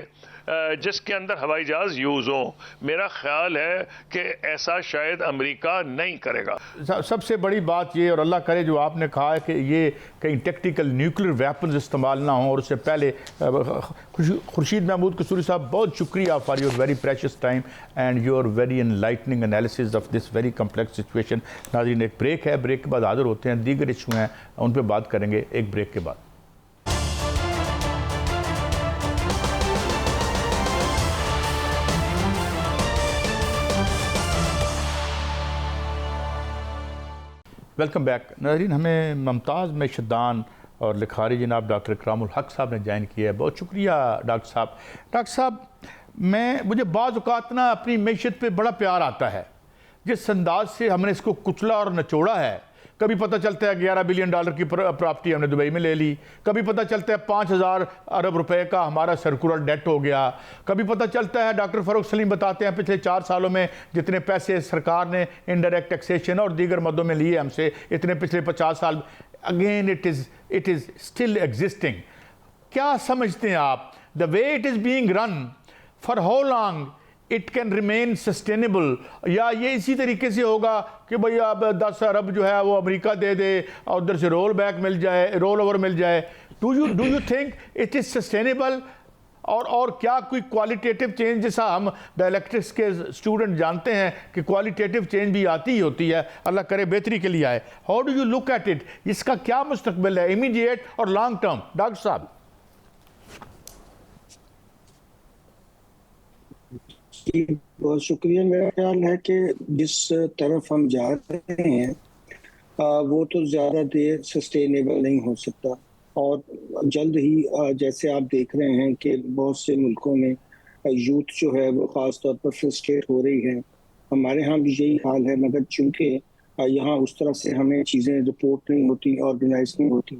جس کے اندر ہوائی جہاز یوز ہوں, میرا خیال ہے کہ ایسا شاید امریکہ نہیں کرے گا. سب سے بڑی بات یہ, اور اللہ کرے جو آپ نے کہا ہے کہ یہ کہیں ٹیکٹیکل نیوکلیر ویپنز استعمال نہ ہوں, اور اس سے پہلے خورشید محمود قصوری صاحب بہت شکریہ for your very precious time and your very enlightening analysis of this very complex situation. ناظرین ایک بریک ہے, بریک کے بعد حاضر ہوتے ہیں, دیگر ایشو ہیں ان پہ بات کریں گے ایک بریک کے بعد. Welcome back. ناظرین ہمیں ممتاز معیشتدان اور لکھاری جناب ڈاکٹر اکرام الحق صاحب نے جوائن کیا ہے. بہت شکریہ ڈاکٹر صاحب. ڈاکٹر صاحب مجھے بعض اوقات نا اپنی معیشت پہ بڑا پیار آتا ہے, جس انداز سے ہم نے اس کو کچلا اور نچوڑا ہے. کبھی پتہ چلتا ہے $11 بلین کی پراپرٹی ہم نے دبئی میں لے لی, کبھی پتہ چلتا ہے 5,000 ارب روپے کا ہمارا سرکولر ڈیٹ ہو گیا, کبھی پتہ چلتا ہے ڈاکٹر فاروق سلیم بتاتے ہیں پچھلے 4 سالوں میں جتنے پیسے سرکار نے انڈائریکٹ ٹیکسیشن اور دیگر مدوں میں لیے ہم سے, اتنے پچھلے 50 سال. Again it is still existing. کیا سمجھتے ہیں آپ, the way it is being run, for how long it can remain sustainable, یا یہ اسی طریقے سے ہوگا کہ بھئی اب 10 ارب جو ہے وہ امریکہ دے دے اور ادھر سے رول بیک مل جائے, رول اوور مل جائے. Do you think it is sustainable? اور کیا کوئی کوالٹیٹیو چینج, جیسا ہم ڈائلیکٹکس کے اسٹوڈنٹ جانتے ہیں کہ کوالٹیٹیو چینج بھی آتی ہی ہوتی ہے, اللہ کرے بہتری کے لیے آئے. How do you look at it? اس کا کیا مستقبل ہے, امیڈیٹ اور لانگ ٹرم؟ ڈاکٹر صاحب. بہت شکریہ. میرا خیال ہے کہ جس طرف ہم جا رہے ہیں وہ تو زیادہ دیر سسٹینیبل نہیں ہو سکتا, اور جلد ہی جیسے آپ دیکھ رہے ہیں کہ بہت سے ملکوں میں یوتھ جو ہے وہ خاص طور پر فرسٹریٹ ہو رہی ہے. ہمارے ہاں بھی یہی حال ہے, مگر چونکہ یہاں اس طرح سے ہمیں چیزیں رپورٹ نہیں ہوتی, آرگنائز نہیں ہوتی,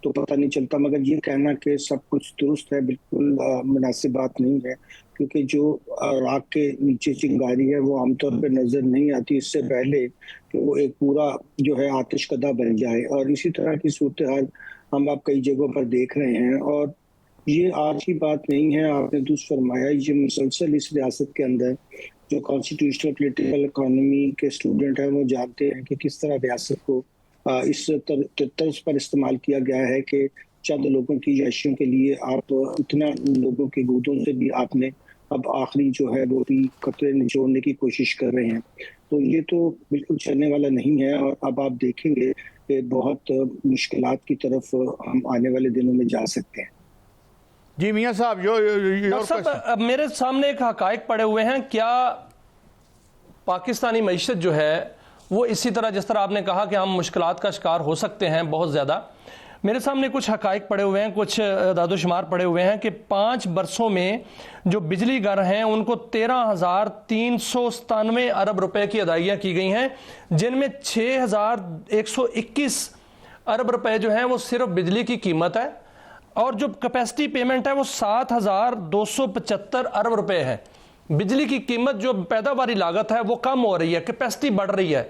تو پتہ نہیں چلتا. مگر یہ کہنا کہ سب کچھ درست ہے بالکل مناسب بات نہیں ہے, کیونکہ جو راکھ کے نیچے چنگاری ہے وہ عام طور پہ نظر نہیں آتی اس سے پہلے کہ وہ ایک پورا جو ہے آتش کدہ بن جائے. اور اسی طرح کی صورتحال ہم آپ کئی جگہوں پر دیکھ رہے ہیں, اور یہ آج کی بات نہیں ہے. آپ نے درست فرمایا, یہ مسلسل اس ریاست کے اندر جو کانسٹیٹیوشنل پولیٹیکل اکانومی کے اسٹوڈنٹ ہیں وہ جانتے ہیں کہ کس طرح ریاست کو اس طرز پر استعمال کیا گیا ہے کہ چند لوگوں کی عیاشیوں کے لیے آپ اتنا لوگوں کے گودوں سے بھی آپ نے اب آخری جو ہے وہ بھی قطرے نچوڑنے کی کوشش کر رہے ہیں. تو یہ تو بالکل چلنے والا نہیں ہے, اور اب آپ دیکھیں گے کہ بہت مشکلات کی طرف ہم آنے والے دنوں میں جا سکتے ہیں. جی میاں صاحب, صاحب میرے سامنے ایک حقائق پڑے ہوئے ہیں. کیا پاکستانی معیشت جو ہے وہ اسی طرح جس طرح آپ نے کہا کہ ہم مشکلات کا شکار ہو سکتے ہیں بہت زیادہ, میرے سامنے کچھ حقائق پڑے ہوئے ہیں, کچھ اعداد و شمار پڑے ہوئے ہیں کہ 5 برسوں میں جو بجلی گھر ہیں ان کو 13,397 ارب روپے کی ادائیگیاں کی گئی ہیں, جن میں 6,121 ارب روپے جو ہیں وہ صرف بجلی کی قیمت ہے, اور جو کیپیسٹی پیمنٹ ہے وہ 7,275 ارب روپے ہے. بجلی کی قیمت جو پیداواری لاگت ہے وہ کم ہو رہی ہے, کیپیسٹی بڑھ رہی ہے.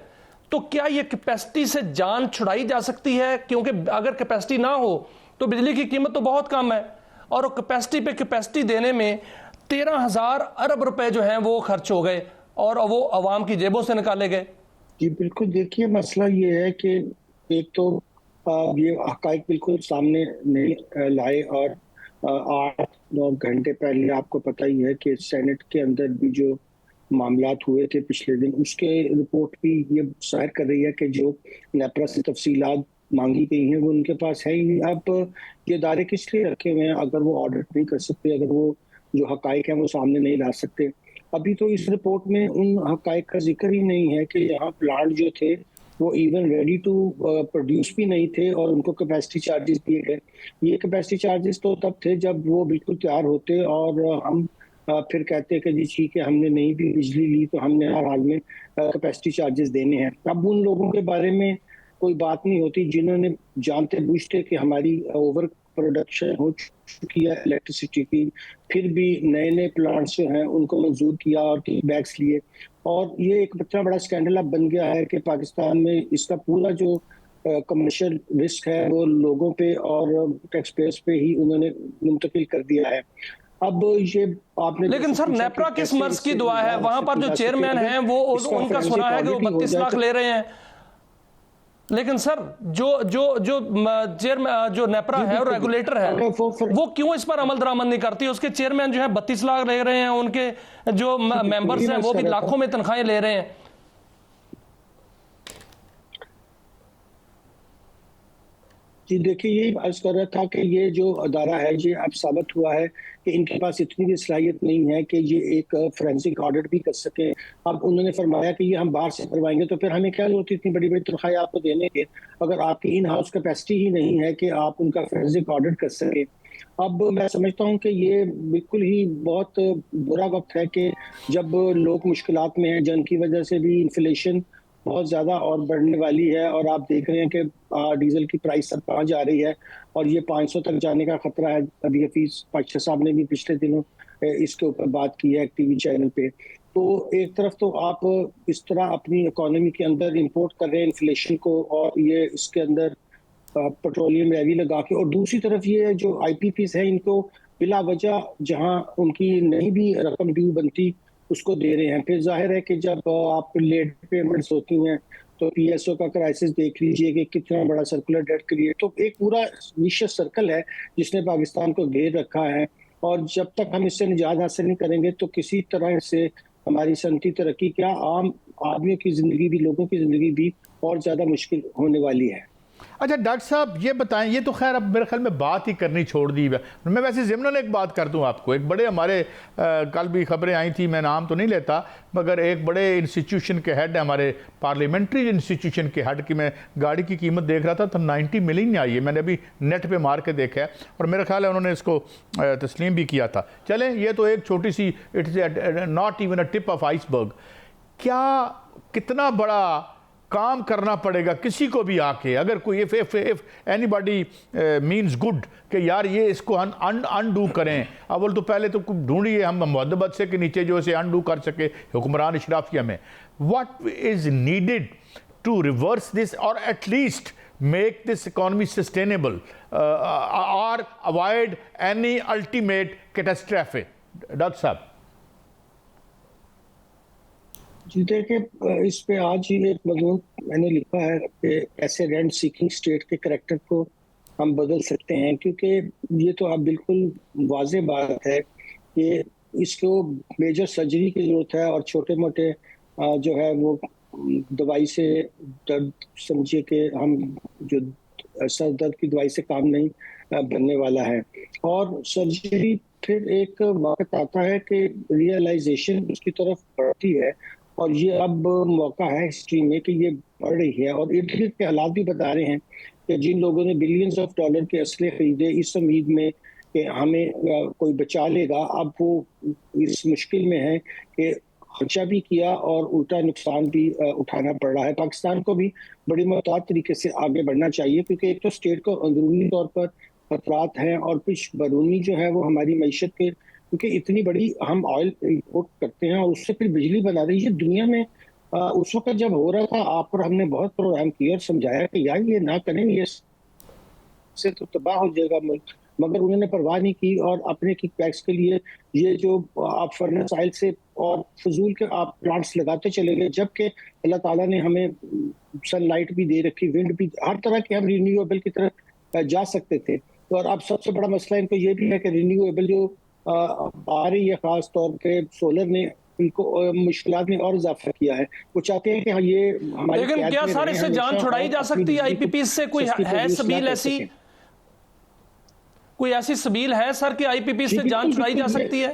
تو کیا یہ کیپیسٹی سے جان چھڑائی جا سکتی ہے؟ کیونکہ اگر کیپیسٹی نہ ہو تو بجلی کی قیمت تو بہت کم ہے, اور کیپیسٹی پہ کیپیسٹی دینے میں 13,000 ارب روپے جو ہیں وہ خرچ ہو گئے اور وہ عوام کی جیبوں سے نکالے گئے. جی بالکل. دیکھیے مسئلہ یہ ہے کہ ایک تو یہ حقائق بالکل سامنے نہیں لائے, اور 8-9 گھنٹے پہلے آپ کو پتہ ہی ہے کہ سینٹ کے اندر بھی جو معاملات ہوئے تھے پچھلے دن, اس کے رپورٹ بھی یہ ظاہر کر رہی ہے کہ جو نیپرا سے تفصیلات مانگی گئی ہیں وہ ان کے پاس ہے ہی نہیں. اب یہ ادارے کس لیے رکھے ہوئے ہیں اگر وہ آڈٹ نہیں کر سکتے, اگر وہ جو حقائق ہیں وہ سامنے نہیں لا سکتے؟ ابھی تو اس رپورٹ میں ان حقائق کا ذکر ہی نہیں ہے کہ یہاں پلانٹ جو تھے وہ ایون ریڈی ٹو پروڈیوس بھی نہیں تھے, اور ان کو کیپیسٹی چارجز دیے گئے. یہ کیپیسٹی چارجز تو تب تھے جب وہ بالکل تیار ہوتے اور ہم پھر کہتے ہیں کہ جی ٹھیک ہے ہم نے نہیں بھی بجلی لی تو ہم نے ہر حال میں کیپیسٹی چارجز دینے ہیں. اب ان لوگوں کے بارے میں کوئی بات نہیں ہوتی جنہوں نے جانتے بوجھتے کہ ہماری اوور پروڈکشن ہو چکی ہے الیکٹریسٹی کی، پھر بھی نئے نئے پلانٹس جو ہیں ان کو منظور کیا اور کک بیکس لیے. اور یہ ایک اتنا بڑا اسکینڈل اب بن گیا ہے کہ پاکستان میں اس کا پورا جو کمرشل رسک ہے وہ لوگوں پہ اور ٹیکس پیئرز پہ ہی انہوں نے منتقل کر دیا ہے. اب یہ آپ نے لیکن سر نیپرا کس مرض کی دعا ہے؟ وہاں پر جو چیئرمین ہیں وہ ان کا سنا ہے کہ وہ 32 لاکھ لے رہے ہیں، لیکن سر جو نیپرا ہے اور ریگولیٹر ہے وہ کیوں اس پر عمل درآمد نہیں کرتی؟ اس کے چیئرمین جو ہے 32 لاکھ لے رہے ہیں، ان کے جو ممبرز ہیں وہ بھی لاکھوں میں تنخواہیں لے رہے ہیں. جی دیکھیے یہی عرض کر رہا تھا کہ یہ جو ادارہ ہے یہ اب ثابت ہوا ہے کہ ان کے پاس اتنی بھی صلاحیت نہیں ہے کہ یہ ایک فورینسک آڈٹ بھی کر سکیں. اب انہوں نے فرمایا کہ یہ ہم باہر سے کروائیں گے تو پھر ہمیں کیا ضرورت اتنی بڑی بڑی تنخواہیں آپ کو دینے کے اگر آپ کی ان ہاؤس کیپیسٹی ہی نہیں ہے کہ آپ ان کا فورینسک آڈٹ کر سکیں. اب میں سمجھتا ہوں کہ یہ بالکل ہی بہت برا وقت ہے کہ جب لوگ مشکلات میں ہیں، جنگ کی وجہ سے بھی انفلیشن بہت زیادہ اور بڑھنے والی ہے، اور آپ دیکھ رہے ہیں کہ ڈیزل کی پرائس اب کہاں جا رہی ہے اور یہ 500 تک جانے کا خطرہ ہے. ابھی حفیظ پاشا صاحب نے بھی پچھلے دنوں اس کے اوپر بات کی ہے ٹی وی چینل پہ. تو ایک طرف تو آپ اس طرح اپنی اکانومی کے اندر امپورٹ کر رہے ہیں انفلیشن کو اور یہ اس کے اندر پیٹرولیم لیوی لگا کے، اور دوسری طرف یہ جو آئی پی پیز ہیں ان کو بلا وجہ جہاں ان کی نہیں بھی رقم ڈیو بنتی اس کو دے رہے ہیں. پھر ظاہر ہے کہ جب آپ لیٹ پیمنٹس ہوتی ہیں تو پی ایس او کا کرائسس دیکھ لیجئے کہ کتنا بڑا سرکولر ڈیٹ کریٹ، تو ایک پورا ویشیس سرکل ہے جس نے پاکستان کو گھیر رکھا ہے. اور جب تک ہم اس سے نجات حاصل نہیں کریں گے تو کسی طرح سے ہماری صنعتی ترقی کیا عام آدمیوں کی زندگی بھی، لوگوں کی زندگی بھی اور زیادہ مشکل ہونے والی ہے. اچھا ڈاکٹر صاحب یہ بتائیں، یہ تو خیر اب میرے خیال میں بات ہی کرنی چھوڑ دی ہے. میں ویسے ضمناً ایک بات کر دوں آپ کو، ایک بڑے ہمارے کل بھی خبریں آئی تھیں، میں نام تو نہیں لیتا، مگر ایک بڑے انسٹیٹیوشن کے ہیڈ ہمارے پارلیمنٹری انسٹیٹیوشن کے ہیڈ کی میں گاڑی کی قیمت دیکھ رہا تھا تو 90 ملین آئی ہے. میں نے ابھی نیٹ پہ مار کے دیکھا ہے اور میرا خیال ہے انہوں نے اس کو تسلیم بھی کیا تھا. چلیں یہ تو ایک چھوٹی سی، it is not even a tip of iceberg. کیا کتنا بڑا کام کرنا پڑے گا کسی کو بھی آ کے، اگر کوئی if anybody means good کہ یار یہ اس کو انڈو کریں، اول تو پہلے تو ڈھونڈیے ہم مہذبت سے کہ نیچے جو اسے انڈو کر سکے حکمران اشرافیہ میں. What is needed to reverse this or at least make this economy sustainable or avoid any ultimate catastrophe? Doctor صاحب جی دیکھیں اس پہ آج ہی ایک مضمون میں نے لکھا ہے کہ ایسے رینٹ سیکنگ اسٹیٹ کے کریکٹر کو ہم بدل سکتے ہیں، کیونکہ یہ تو اب بالکل واضح بات ہے کہ اس کو میجر سرجری کی ضرورت ہے اور چھوٹے موٹے جو ہے وہ دوائی سے درد سمجھیے کہ ہم جو سر درد کی دوائی سے کام نہیں بننے والا ہے. اور سرجری پھر ایک وقت آتا ہے کہ ریئلائزیشن اس کی طرف بڑھتی ہے، اور یہ اب موقع ہے ہسٹری میں کہ یہ بڑھ رہی ہے. اور ارد گرد کے حالات بھی بتا رہے ہیں کہ جن لوگوں نے بلینز آف ڈالر کے اسلحے خریدے اس امید میں کہ ہمیں کوئی بچا لے گا، اب وہ اس مشکل میں ہے کہ خرچہ بھی کیا اور الٹا نقصان بھی اٹھانا پڑ رہا ہے. پاکستان کو بھی بڑی محتاط طریقے سے آگے بڑھنا چاہیے، کیونکہ ایک تو اسٹیٹ کو اندرونی طور پر خطرات ہیں اور کچھ بیرونی جو ہے وہ ہماری معیشت کے، کیونکہ اتنی بڑی ہم آئل امپورٹ کرتے ہیں اور اس سے پھر بجلی بنا رہی ہے دنیا میں. اس وقت جب ہو رہا تھا آپ پر ہم نے بہت پروگرام کیا اور سمجھایا کہ یار یہ نہ کریں، یہ سے تو تباہ ہو جائے گا ملک، مگر انہوں نے پرواہ نہیں کی اور اپنے کک بیکس کے لیے یہ جو آپ فرنس آئل سے اور فضول کے آپ پلانٹس لگاتے چلے گئے، جبکہ اللہ تعالیٰ نے ہمیں سن لائٹ بھی دے رکھی، ونڈ بھی، ہر طرح کے ہم رینیویبل کی طرف جا سکتے تھے. اور اب سب سے بڑا مسئلہ ان کو یہ بھی ہے کہ رینیویبل جو آ رہی ہے خاص طور پہ سولر نے ان کو مشکلات میں اور اضافہ کیا ہے. وہ چاہتے ہیں کہ یہ ہمارے، لیکن کیا سر اس سے جان چھڑائی جا سکتی ہے؟ آئی پی پی سے کوئی ہے سبیل ایسی، کوئی ایسی سبیل ہے سر کہ آئی پی پی سے جان چھڑائی جا سکتی ہے؟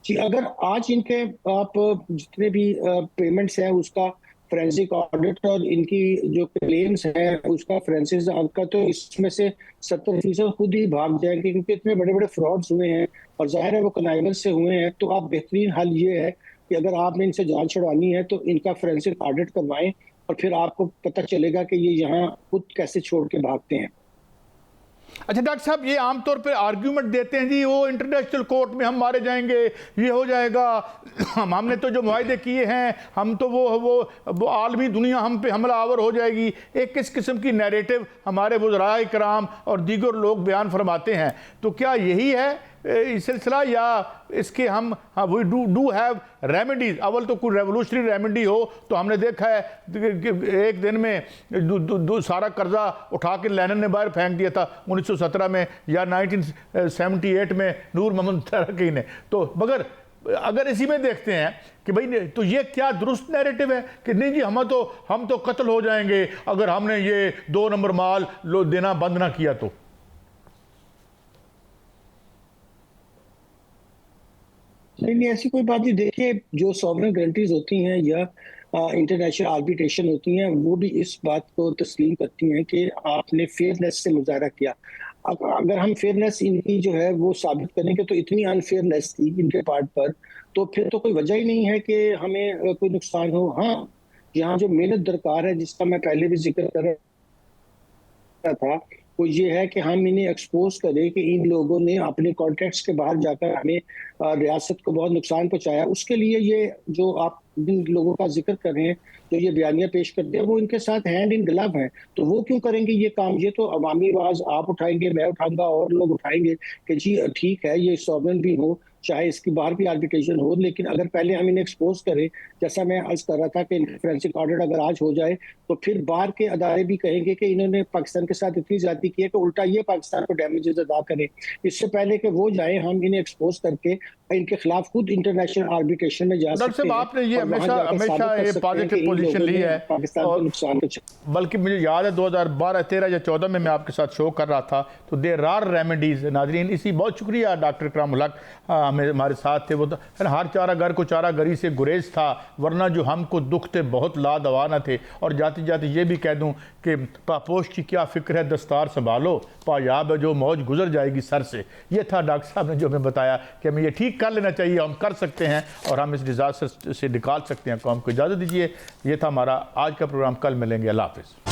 جی اگر آج ان کے آپ جتنے بھی پیمنٹس ہیں اس کا فورینسک آڈٹ اور ان کی جو کلیمز ہیں اس کا فرینسس آپ کا، تو اس میں سے 70% خود ہی بھاگ جائیں گے، کیونکہ اتنے بڑے بڑے فراڈز ہوئے ہیں اور ظاہر ہے وہ کنائیول سے ہوئے ہیں. تو آپ بہترین حل یہ ہے کہ اگر آپ نے ان سے جان چھڑوانی ہے تو ان کا فورینسک آڈٹ کروائیں اور پھر آپ کو پتہ چلے گا کہ یہ یہاں خود کیسے چھوڑ کے بھاگتے ہیں. اچھا ڈاکٹر صاحب، یہ عام طور پہ آرگیومنٹ دیتے ہیں جی وہ انٹرنیشنل کورٹ میں ہم مارے جائیں گے، یہ ہو جائے گا، ہم نے تو جو معاہدے کیے ہیں، ہم تو وہ عالمی دنیا ہم پہ حملہ آور ہو جائے گی. ایک اس قسم کی نیریٹو ہمارے وزراء کرام اور دیگر لوگ بیان فرماتے ہیں. تو کیا یہی ہے سلسلہ، یا اس کے ہم وی ڈو ہیو ریمیڈیز؟ اول تو کوئی ریولوشنری ریمیڈی ہو تو ہم نے دیکھا ہے کہ ایک دن میں سارا قرضہ اٹھا کے لینن نے باہر پھینک دیا تھا 1917 میں یا 1978 میں نور محمد ترکی نے. تو مگر اگر اسی میں دیکھتے ہیں کہ بھئی تو یہ کیا درست نیریٹو ہے کہ نہیں جی ہم تو قتل ہو جائیں گے اگر ہم نے یہ 2 نمبر مال دینا بند نہ کیا تو؟ نہیں، ایسی کوئی بات نہیں. دیکھیں، جو سوورن گارنٹیز ہوتی ہیں یا انٹرنیشنل آربیٹریشن ہوتی ہیں، وہ بھی اس بات کو تسلیم کرتی ہیں کہ آپ نے فیئرنیس سے مظاہرہ کیا. اگر ہم فیئرنیس ان کی جو ہے وہ ثابت کریں گے تو اتنی انفیئرنیس تھی ان کے پارٹ پر، تو پھر تو کوئی وجہ ہی نہیں ہے کہ ہمیں کوئی نقصان ہو. ہاں، یہاں جو محنت درکار ہے جس کا میں پہلے بھی ذکر کر رہا تھا، وہ یہ ہے کہ ہم انہیں ایکسپوز کریں کہ ان لوگوں نے اپنے کانٹیکٹس کے باہر جا کر ہمیں ریاست کو بہت نقصان پہنچایا. اس کے لیے یہ جو آپ جن لوگوں کا ذکر کر رہے ہیں، جو یہ بیانیہ پیش کرتے ہیں، وہ ان کے ساتھ ہینڈ ان گلو ہیں. تو وہ کیوں کریں گے یہ کام؟ یہ تو عوامی آواز آپ اٹھائیں گے، میں اٹھاؤں گا، اور لوگ اٹھائیں گے کہ جی ٹھیک ہے یہ سوورن بھی ہو، چاہے اس کی باہر بھی آربیٹریشن ہو، لیکن اگر پہلے ہم انہیں ایکسپوز کریں، جیسا میں عرض کر رہا تھا کہ فورینسک آڈٹ اگر آج ہو جائے تو پھر باہر کے ادارے بھی کہیں گے کہ انہوں نے پاکستان کے ساتھ اتنی زیادتی کی ہے کہ الٹا یہ پاکستان کو ڈیمیجز ادا کریں. اس سے پہلے کہ وہ جائیں، ہم انہیں ایکسپوز کر کے ان کے خلاف خود انٹرنیشنل آربیٹریشن میں جا سکتے ہیں. آپ نے یہ ہمیشہ یہ پازیٹیو پوزیشن لی ہے، پاکستان کو نقصان بلکہ مجھے یاد ہے 2012 13 یا 14 میں آپ کے ساتھ شو کر رہا تھا تو دیر آر ریمیڈیز. ناظرین، اسی بہت شکریہ ڈاکٹر اکرام الحق ہمارے ساتھ تھے. وہ ہر چارہ گر کو چارہ گری سے گریز تھا، ورنہ جو ہم کو دکھ تھے بہت لادوا نہ تھے. اور جاتے جاتے یہ بھی کہہ دوں کہ پاپوش کی کیا فکر ہے، دستار سنبھالو، پایاب ہے جو موج گزر جائے گی سر سے. یہ تھا ڈاکٹر صاحب نے جو ہمیں بتایا کہ ہمیں یہ ٹھیک کر لینا چاہیے، ہم کر سکتے ہیں اور ہم اس ڈیزاسٹر سے نکال سکتے ہیں قوم کو. اجازت دیجیے، یہ تھا ہمارا آج کا پروگرام. کل ملیں گے. اللہ حافظ.